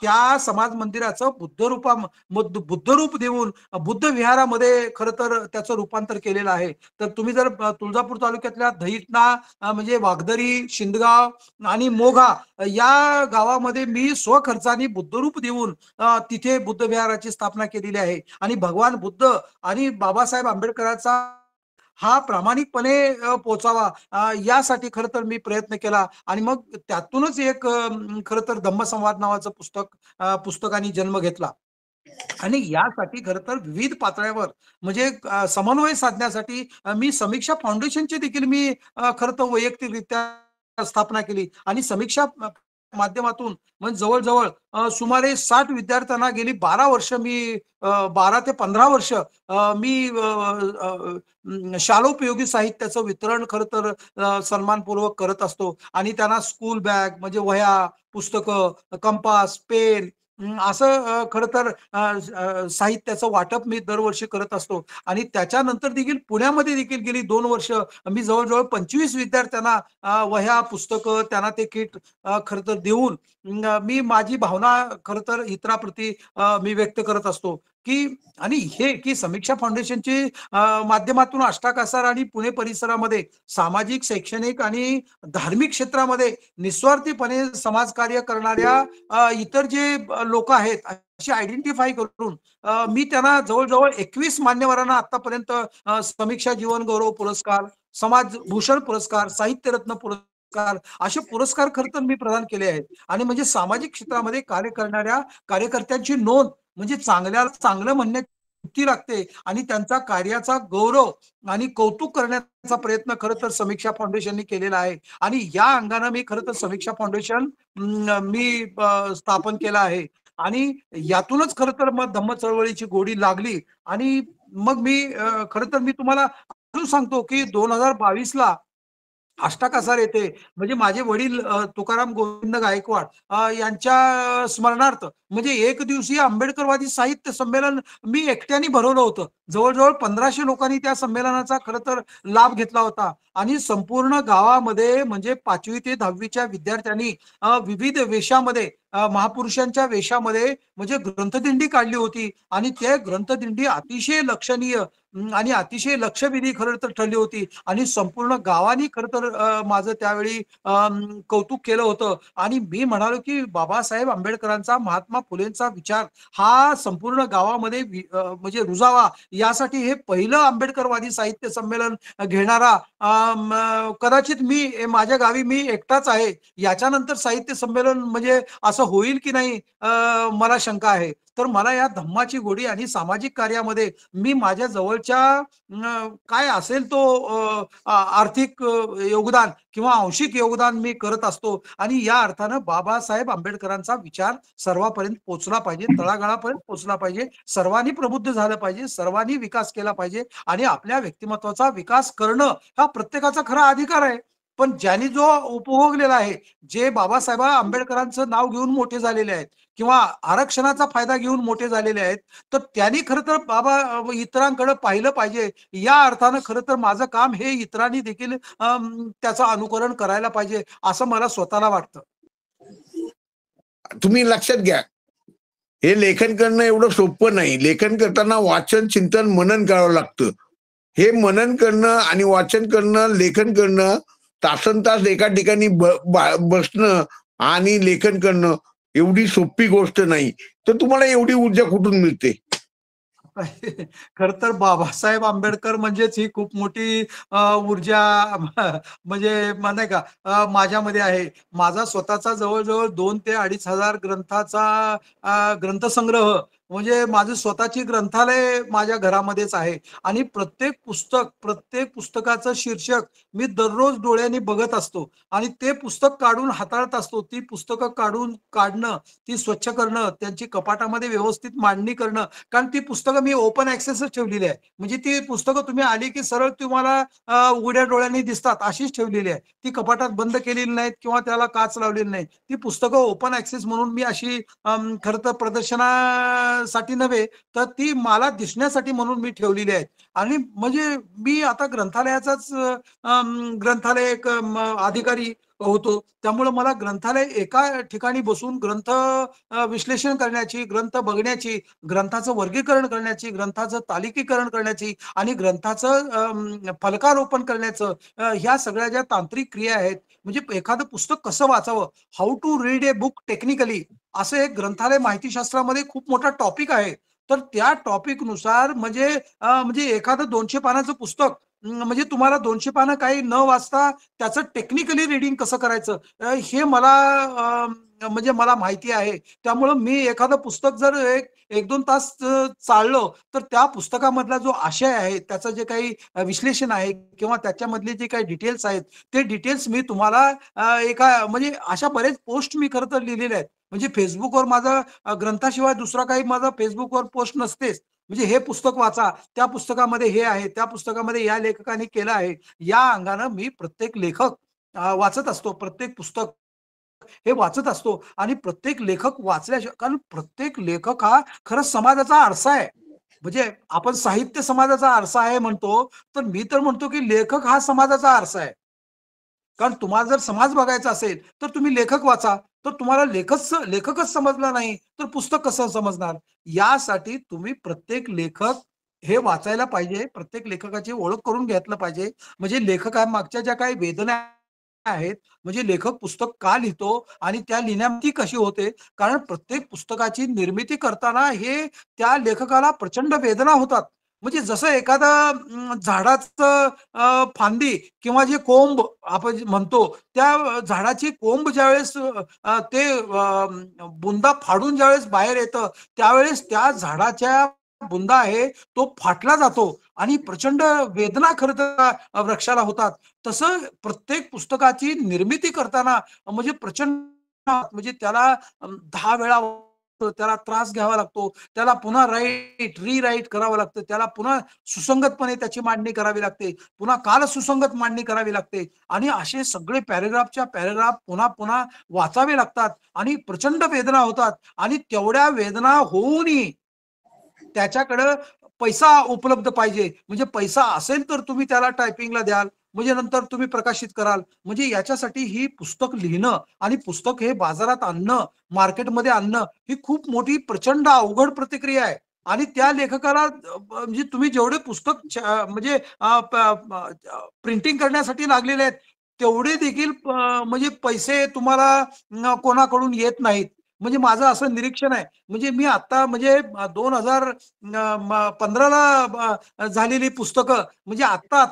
त्या समाज मंदिराचं बुद्ध रूप देऊन बुद्ध विहारामध्ये खरं तर त्याचं रूपांतर केलेलं आहे. तर तुम्ही जर तुळजापूर तालुक्यातल्या दहिटणा म्हणजे वागदरी, शिंदगाव आणि मोघा या गावामध्ये मी स्वखर्चाने बुद्धरूप देऊन तिथे बुद्ध विहाराची स्थापना केलेली आहे आणि भगवान बुद्ध आणि बाबासाहेब आंबेडकरांचा हा प्रामाणिकपणे पोचावा, यासाठी खरं तर मी प्रयत्न केला. आणि मग त्यातूनच एक खरं तर धम्मसंवाद नावाचं पुस्तकाने जन्म घेतला. आणि यासाठी खरं तर विविध पातळ्यावर म्हणजे समन्वय साधण्यासाठी मी समीक्षा फाउंडेशनची देखील मी खरं तर वैयक्तिकरित्या स्थापना केली. आणि समीक्षा माध्यमातून म्हणजे जवळ-जवळ सुमारे 60 विद्यार्थ्यांना गेली 12 वर्ष मी 12 ते 15 वर्ष मी शालोपयोगी साहित्याचं वितरण खरं तर सन्मानपूर्वक करत असतो. आणि त्यांना स्कूल बॅग म्हणजे वह्या, पुस्तकं, कंपास, पेन असं खरं तर साहित्याचं वाटप मी दरवर्षी करत असतो. आणि त्याच्यानंतर देखील पुण्यामध्ये देखील गेली 2 वर्ष मी जवळ-जवळ 25 विद्यार्थ्यांना वह्या, पुस्तकं त्यांना ते किट खरं तर देऊन मी माझी भावना खरं तर इतराप्रती मी व्यक्त करत असतो, की आणि हे की समीक्षा फाउंडेशनची माध्यमातून अष्टाकासार आणि पुणे परिसरामध्ये सामाजिक, शैक्षणिक आणि धार्मिक क्षेत्रामध्ये निस्वार्थीपणे समाजकार्य करणाऱ्या इतर जे लोक आहेत अशी आयडेंटिफाय करून मी त्यांना जवळ-जवळ 21 मान्यवरांना आतापर्यंत समीक्षा जीवन गौरव पुरस्कार, समाज भूषण पुरस्कार, साहित्यरत्न पुरस्कार असे पुरस्कार खरं तर मी प्रदान केले आहेत. आणि म्हणजे सामाजिक क्षेत्रामध्ये कार्य करणाऱ्या कार्यकर्त्यांची नोंद म्हणजे चांगल्याला चांगलं म्हणण्याची वृत्ती लागते. आणि त्यांचा कार्याचा गौरव आणि कौतुक करण्याचा प्रयत्न खरं तर समीक्षा फाउंडेशनने केलेला आहे. आणि या अंगानं मी खरं तर समीक्षा फाउंडेशन मी स्थापन केलं आहे. आणि यातूनच खरं तर मग धम्म चळवळीची गोडी लागली. आणि मग मी खरं तर मी तुम्हाला अजून सांगतो, की 2022ला अष्टाकासार येथे म्हणजे माझे वडील तुकाराम गोविंद गायकवाड यांच्या स्मरणार्थ म्हणजे एक दिवसीय आंबेडकरवादी साहित्य संमेलन मी एकट्याने भरवलं होतं. जवळ-जवळ 1500 लोकांनी त्या संमेलनाचा खरं तर लाभ घेतला होता. आणि संपूर्ण गावामध्ये म्हणजे 5वी ते 10वीच्या विद्यार्थ्यांनी विविध वेशामध्ये महापुरुषांच्या वेशामध्ये म्हणजे ग्रंथदिंडी काढली होती. आणि ते ग्रंथदिंडी अतिशय लक्षणीय आणि अतिशय लक्षवेधी खरं तर ठरली होती. आणि संपूर्ण गावानी खरं तर माझं त्यावेळी कौतुक केलं होतं. आणि मी म्हणालो, की बाबासाहेब आंबेडकरांचा, महात्मा फुलेंचा विचार हा संपूर्ण गावामध्ये म्हणजे रुजावा यासाठी हे पहिलं आंबेडकरवादी साहित्य संमेलन घेणारा कदाचित मी माझ्या गावी मी एकटाच आहे. याच्यानंतर साहित्य संमेलन म्हणजे असं होईल की नाही मला शंका आहे. तर मला या धम्माची गोडी आणि सामाजिक कार्यामध्ये मी माझ्या जवळच्या काय असेल तो आर्थिक योगदान किंवा आंशिक योगदान मी करत असतो. आणि या अर्थानं बाबासाहेब आंबेडकरांचा विचार सर्वांपर्यंत पोहोचला पाहिजे, तळागाळापर्यंत पोहोचला पाहिजे. सर्वांनी प्रबुद्ध झालं पाहिजे, सर्वांनी विकास केला पाहिजे. आणि आपल्या व्यक्तिमत्वाचा विकास करणं हा प्रत्येकाचा खरा अधिकार आहे. पण ज्यांनी जो उपभोगलेला आहे, जे बाबासाहेब आंबेडकरांचं नाव घेऊन मोठे झालेले आहेत किंवा आरक्षणाचा फायदा घेऊन मोठे झालेले आहेत, तर त्यांनी खरं तर बाबा इतरांकडे पाहिलं पाहिजे. या अर्थानं खरं तर माझं काम हे इतरांनी देखील त्याचं अनुकरण करायला पाहिजे, असं मला स्वतःला वाटतं. तुम्ही लक्षात घ्या, हे लेखन करणं एवढं सोपं नाही. लेखन करताना वाचन, चिंतन, मनन करावं लागतं. हे मनन करणं आणि वाचन करणं, लेखन करणं, तासनतास एका ठिकाणी बसणं आणि लेखन करणं एवढी सोपी गोष्ट नाही. तर तुम्हाला एवढी ऊर्जा कुठून मिळते? खर तर बाबासाहेब आंबेडकर म्हणजेच ही खूप मोठी ऊर्जा म्हणजे नाही का माझ्यामध्ये आहे. माझा स्वतःचा जवळ-जवळ 2 ते 2,500 ग्रंथाचा ग्रंथसंग्रह म्हणजे माझं स्वतःची ग्रंथालय माझ्या घरामध्येच आहे. आणि प्रत्येक पुस्तकाचं शीर्षक मी दररोज डोळ्यांनी बघत असतो. आणि ते पुस्तक काढून हाताळत असतो. ती पुस्तकं काढणं, ती स्वच्छ करणं, त्यांची कपाटामध्ये व्यवस्थित मांडणी करणं. कारण ती पुस्तकं मी ओपन ॲक्सेसच ठेवलेली आहे. म्हणजे ती पुस्तकं तुम्ही आली की सरळ तुम्हाला उघड्या डोळ्यांनी दिसतात अशीच ठेवलेली आहे. ती कपाटात बंद केलेली नाहीत किंवा त्याला काच लावलेली नाही. ती पुस्तकं ओपन ॲक्सेस म्हणून मी अशी खरं तर प्रदर्शनासाठी नव्हे, तर ती मला दिसण्यासाठी म्हणून मी ठेवलेली आहेत. आणि म्हणजे मी आता ग्रंथालयाचाच ग्रंथालय एक अधिकारी होतो. त्यामुळे मला ग्रंथालय एका ठिकाणी बसून ग्रंथ विश्लेषण करण्याची, ग्रंथ बघण्याची, ग्रंथाचं वर्गीकरण करण्याची, ग्रंथाचं तालिकीकरण करण्याची आणि ग्रंथाचं फलकारोपण करण्याचं ह्या सगळ्या ज्या तांत्रिक क्रिया आहेत, म्हणजे एखादं पुस्तक कसं वाचावं, how to read a book technically असं एक ग्रंथालय माहितीशास्त्रामध्ये खूप मोठा टॉपिक आहे. तर त्या टॉपिकनुसार म्हणजे म्हणजे एखादं 200 पानाचं पुस्तक म्हणजे तुम्हाला 200 पानं काही न वाचता त्याचं टेक्निकली रिडिंग कसं करायचं हे मला म्हणजे मला माहिती आहे. त्यामुळं मी एखादं पुस्तक जर एक दोन तास चाललो तर त्या पुस्तकामधला जो आशय आहे, त्याचं जे काही विश्लेषण आहे किंवा त्याच्यामधले जे काही डिटेल्स आहेत, ते डिटेल्स मी तुम्हाला एका म्हणजे अशा बरेच पोस्ट मी खरं तर लिहिलेल्या आहेत. म्हणजे Facebookवर माझा ग्रंथाशिवाय दुसरा काही माझा Facebookवर पोस्ट नसतेच. म्हणजे हे पुस्तक वाचा, त्या पुस्तकामध्ये हे आहे, त्या पुस्तकामध्ये या लेखकाने केलं आहे. या अंगानं मी प्रत्येक लेखक वाचत असतो. प्रत्येक पुस्तक हे वाचत असतो आणि प्रत्येक लेखक वाचल्याशिवाय कारण प्रत्येक लेखक हा खरंच समाजाचा आरसा आहे. म्हणजे आपण साहित्य समाजाचा आरसा आहे म्हणतो, तर मी तर म्हणतो की लेखक हा समाजाचा आरसा आहे. कारण तुम्हाला जर समाज बघायचा असेल, तर तुम्ही लेखक वाचा. तर तुम्हाला लेखकच समजला नाही, तर पुस्तक कसं समजणार? यासाठी तुम्ही प्रत्येक लेखक हे वाचायला पाहिजे. प्रत्येक लेखकाची ओळख करून घेतलं पाहिजे. म्हणजे लेखकामागच्या ज्या काही वेदना आहेत, म्हणजे लेखक पुस्तक का लिहितो आणि त्या लिहिण्याची कशी होते? कारण प्रत्येक पुस्तकाची निर्मिती करताना हे त्या लेखकाला प्रचंड वेदना होतात. म्हणजे जसं एखादं झाडाचं फांदी किंवा जे कोंब आपण जे म्हणतो, त्या झाडाची कोंब ज्यावेळेस ते बुंदा फाडून ज्यावेळेस बाहेर येतं, त्यावेळेस त्या झाडाच्या बुंदा आहे, तो फाटला जातो आणि प्रचंड वेदना खरं तर वृक्षाला होतात. तसं प्रत्येक पुस्तकाची निर्मिती करताना म्हणजे प्रचंड म्हणजे त्याला 10 वेळा त्याला त्रास घ्यावा लागतो. त्याला पुन्हा रिराईट करावं लागतं. त्याला पुन्हा सुसंगतपणे त्याची मांडणी करावी लागते. पुन्हा काल सुसंगत मांडणी करावी लागते आणि असे सगळे पॅराग्राफच्या पॅराग्राफ पुन्हा वाचावे लागतात आणि प्रचंड वेदना होतात आणि तेवढ्या वेदना होऊनही त्याच्याकडं पैसा उपलब्ध पाहिजे. म्हणजे पैसा असेल तर तुम्ही त्याला टायपिंगला द्याल. म्हणजे नंतर तुम्ही प्रकाशित कराल. म्हणजे याच्यासाठी ही पुस्तक लिहिणं आणि पुस्तक हे बाजारात आणणं, मार्केटमध्ये आणणं ही खूप मोठी प्रचंड अवघड प्रतिक्रिया आहे. आणि त्या लेखकाला म्हणजे तुम्ही जेवढे पुस्तक म्हणजे प्रिंटिंग करण्यासाठी लागलेले आहेत, तेवढे देखील म्हणजे पैसे तुम्हाला कोणाकडून येत नाहीत. म्हणजे माझं असं निरीक्षण आहे. म्हणजे मी आता म्हणजे 2015ला झालेली पुस्तकं म्हणजे आत्ता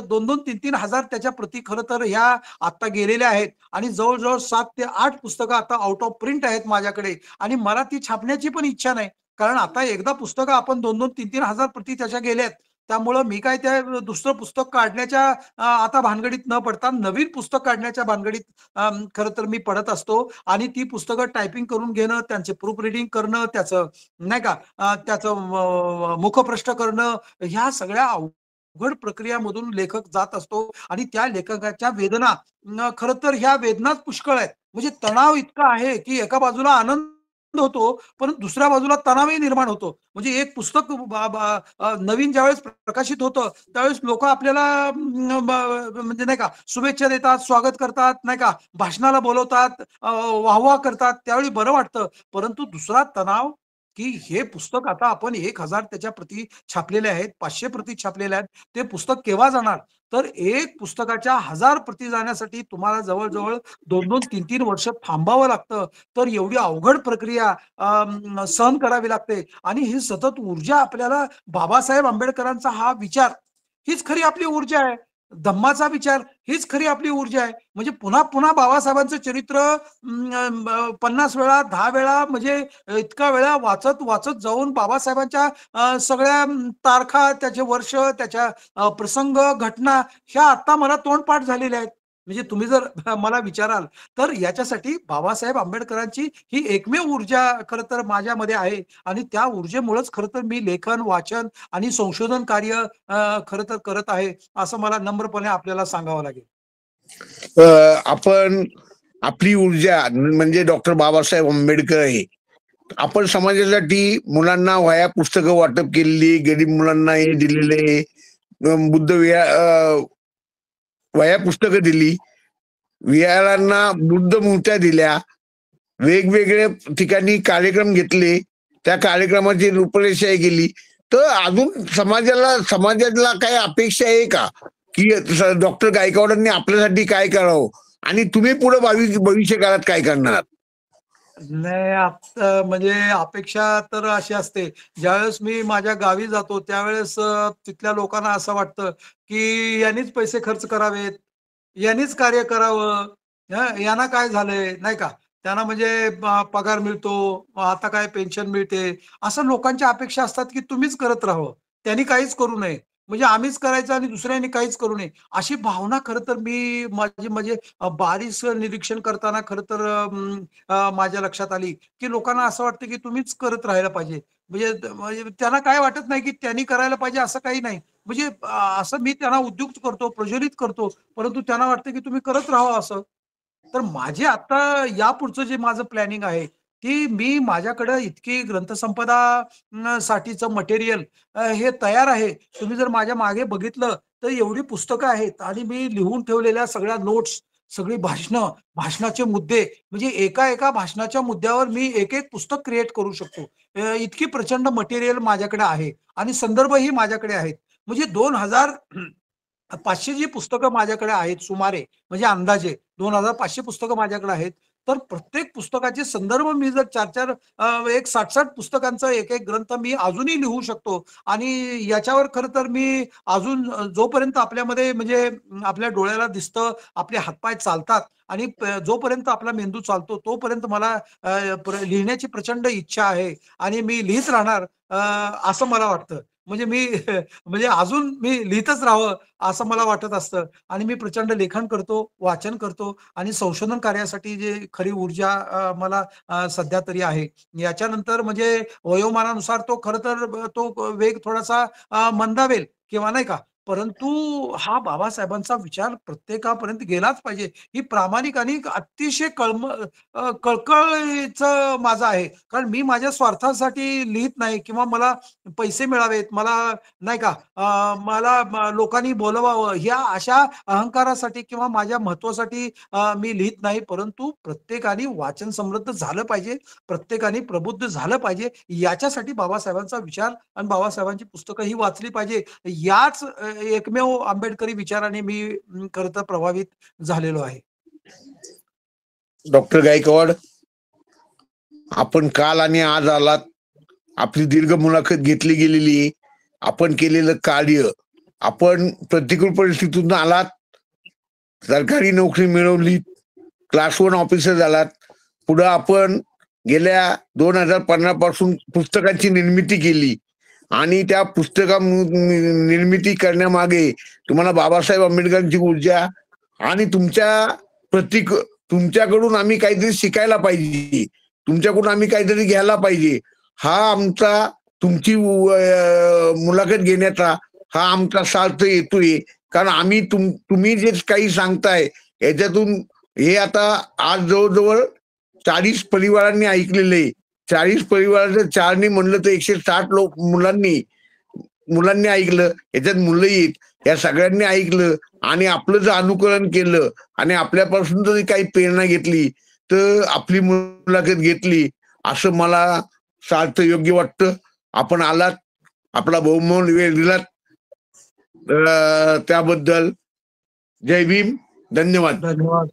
2-2, 3-3 हजार त्याच्या प्रती खरं तर ह्या आत्ता गेलेल्या आहेत आणि जवळ-जवळ 7 ते 8 पुस्तकं आता आउट ऑफ प्रिंट आहेत माझ्याकडे आणि मला ती छापण्याची पण इच्छा नाही. कारण आता एकदा पुस्तकं आपण 2-2, 3-3 हजार प्रती त्याच्या गेल्यात. त्यामुळं मी काय त्या दुसरं पुस्तक काढण्याच्या आता भानगडीत न पडता नवीन पुस्तक काढण्याच्या भानगडीत खरं तर मी पडत असतो आणि ती पुस्तकं टायपिंग करून घेणं, त्यांचे प्रूफ रिडिंग करणं, त्याचं नाही का त्याचं मुखप्रष्ठ करणं, ह्या सगळ्या अवघड प्रक्रियामधून लेखक जात असतो आणि त्या लेखकाच्या वेदना खरं तर ह्या वेदनाच पुष्कळ आहेत. म्हणजे तणाव इतका आहे, की एका बाजूला आनंद होतो, परंतु दुसऱ्या बाजूला तणावही निर्माण होतो. म्हणजे एक पुस्तक नवीन ज्यावेळेस प्रकाशित होतं, त्यावेळेस लोकं आपल्याला म्हणजे नाही का शुभेच्छा देतात, स्वागत करतात, नाही का भाषणाला बोलवतात, वाह-वाह करतात, त्यावेळी बरं वाटतं. परंतु दुसरा तणाव, की हे पुस्तक आता आपण 1000 त्याच्या प्रती छापलेल्या आहेत, 500 प्रती छापलेल्या आहेत. ते पुस्तक केव्हा जाणार? तर एक पुस्तकाच्या 1000 प्रती जाण्यासाठी तुम्हाला जवळ-जवळ 2-2, 3-3 वर्ष थांबावं लागतं. तर एवढी अवघड प्रक्रिया सहन करावी लागते आणि ही सतत ऊर्जा आपल्याला बाबासाहेब आंबेडकरांचा हा विचार, हीच खरी आपली ऊर्जा आहे. धम्माचा विचार हीच खरी आपली ऊर्जा आहे. म्हणजे पुन्हा बाबासाहेबांचं चरित्र 50 वेळा, 10 वेळा म्हणजे इतका वेळा वाचत जाऊन बाबासाहेबांच्या सगळ्या तारखा, त्याचे वर्ष, त्याच्या प्रसंग, घटना ह्या आता मला तोंडपाठ झालेल्या आहेत. म्हणजे तुम्ही जर मला विचाराल, तर याच्यासाठी बाबासाहेब आंबेडकरांची ही एकमेव ऊर्जा खरं तर माझ्यामध्ये आहे आणि त्या ऊर्जेमुळेच खरं तर मी लेखन, वाचन आणि संशोधन कार्य खरं तर करत आहे, असं मला नम्रपणे आपल्याला सांगावं लागेल. आपण आपली ऊर्जा म्हणजे डॉक्टर बाबासाहेब आंबेडकर आहे. आपण समाजासाठी मुलांना वह्या पुस्तकं वाटप केलेली, गरीब मुलांना हे दिलेले, बुद्ध वह्या पुस्तकं दिली, विहारांना बुद्ध मूर्त्या दिल्या, वेगवेगळ्या ठिकाणी कार्यक्रम घेतले, त्या कार्यक्रमाची रूपरेषा केली. तर अजून समाजाला काही अपेक्षा आहे का, की डॉक्टर गायकवाडांनी आपल्यासाठी काय करावं आणि तुम्ही पुढे भविष्य काळात काय करणार? नाही आता म्हणजे अपेक्षा तर अशी असते, ज्यावेळेस मी माझ्या गावी जातो त्यावेळेस तिथल्या लोकांना असं वाटतं की यांनीच पैसे खर्च करावेत, यांनीच कार्य करावं. यांना काय झालंय नाही का, त्यांना म्हणजे पगार मिळतो, आता काय पेन्शन मिळते, असं लोकांच्या अपेक्षा असतात की तुम्हीच करत राहावं, त्यांनी काहीच करू नये, म्हणजे आम्हीच करायचं आणि दुसऱ्यांनी काहीच करू नये. अशी भावना खरं तर मी माझी म्हणजे बारीक निरीक्षण करताना खरं तर माझ्या लक्षात आली, की लोकांना असं वाटतं, की तुम्हीच करत राहायला पाहिजे. म्हणजे त्यांना काय वाटत नाही, की त्यांनी करायला पाहिजे असं काही नाही. म्हणजे असं मी त्यांना उद्युक्त करतो, प्रज्वलित करतो, परंतु त्यांना वाटतं, की तुम्ही करत राहावं असं. तर माझे आता यापुढचं जे माझं प्लॅनिंग आहे, की मी माझ्याकडं इतकी ग्रंथसंपदा साठीचं मटेरियल हे तयार आहे. तुम्ही जर माझ्या मागे बघितलं, तर एवढी पुस्तकं आहेत आणि मी लिहून ठेवलेल्या सगळ्या नोट्स, सगळी भाषणं, भाषणाचे मुद्दे, म्हणजे एका-एका भाषणाच्या मुद्द्यावर मी एक-एक पुस्तक क्रिएट करू शकतो. इतकी प्रचंड मटेरियल माझ्याकडे आहे आणि संदर्भही माझ्याकडे आहेत. म्हणजे 2500 जी पुस्तकं माझ्याकडे आहेत सुमारे, म्हणजे अंदाजे 2500 पुस्तकं माझ्याकडे आहेत. तर प्रत्येक पुस्तकाचे संदर्भ मी जर 4-4 एक 60-60 पुस्तकांचा एक-एक ग्रंथ मी अजूनही लिहू शकतो आणि याच्यावर खरं तर मी अजून जोपर्यंत आपल्यामध्ये म्हणजे आपल्या डोळ्याला दिसतं, आपले हातपाय चालतात आणि जोपर्यंत आपला मेंदू चालतो तोपर्यंत मला लिहिण्याची प्रचंड इच्छा आहे आणि मी लिहित राहणार असं मला वाटतं. म्हणजे मी म्हणजे अजून मी लिहितच राहावं असं मला वाटत असतं आणि मी प्रचंड लेखन करतो, वाचन करतो आणि संशोधन कार्यासाठी जे खरी ऊर्जा मला सध्या तरी आहे. याच्यानंतर म्हणजे वयोमानानुसार तो खरं तर तो वेग थोडासा मंदावेल किंवा नाही का, परंतु हा बाबासाहेबांचा विचार प्रत्येकापर्यंत गेलाच पाहिजे. ही प्रामाणिक आणि अतिशय कळकळीचं माझं आहे. कारण मी माझ्या स्वार्थासाठी लिहित नाही किंवा मला पैसे मिळावेत, मला नाही का मला लोकांनी बोलवावं ह्या अशा अहंकारासाठी किंवा माझ्या महत्त्वासाठी मी लिहित नाही. परंतु प्रत्येकाने वाचन समृद्ध झालं पाहिजे, प्रत्येकाने प्रबुद्ध झालं पाहिजे. याच्यासाठी बाबासाहेबांचा विचार आणि बाबासाहेबांची पुस्तकं ही वाचली पाहिजे. याच एकमेव आंबेडकरी विचाराने मी खरं तर प्रभावित झालेलो आहे. डॉक्टर गायकवाड, आपण काल आणि आज आलात. आपली दीर्घ मुलाखत घेतली गेलेली आहे. आपण केलेलं कार्य, आपण प्रतिकूल परिस्थितीतून आलात, सरकारी नोकरी मिळवली, क्लास 1 ऑफिसर झालात. पुढं आपण गेल्या 2015 पासून पुस्तकांची निर्मिती केली आणि त्या पुस्तका निर्मिती करण्यामागे तुम्हाला बाबासाहेब आंबेडकरांची ऊर्जा आणि प्रतीक तुमच्याकडून आम्ही काहीतरी शिकायला पाहिजे, तुमच्याकडून आम्ही काहीतरी घ्यायला पाहिजे, हा आमचा तुमची मुलाखत घेण्याचा हा आमचा स्वार्थ येतोय. कारण आम्ही तुम्ही जे काही सांगताय याच्यातून हे आता आज जवळजवळ 40 परिवारांनी ऐकलेलं आहे. 40 परिवाराचं 4 म्हणलं तर 160 मुलांनी ऐकलं. याच्यात मुलं आहेत. या सगळ्यांनी ऐकलं आणि आपलं जर अनुकरण केलं आणि आपल्यापासून जरी काही प्रेरणा घेतली तर आपली मुलाखत घेतली असं मला सार्थ योग्य वाटतं. आपण आलात, आपला बहुमोल वेळ दिलात, त्याबद्दल जय भीम, धन्यवाद. धन्यवाद.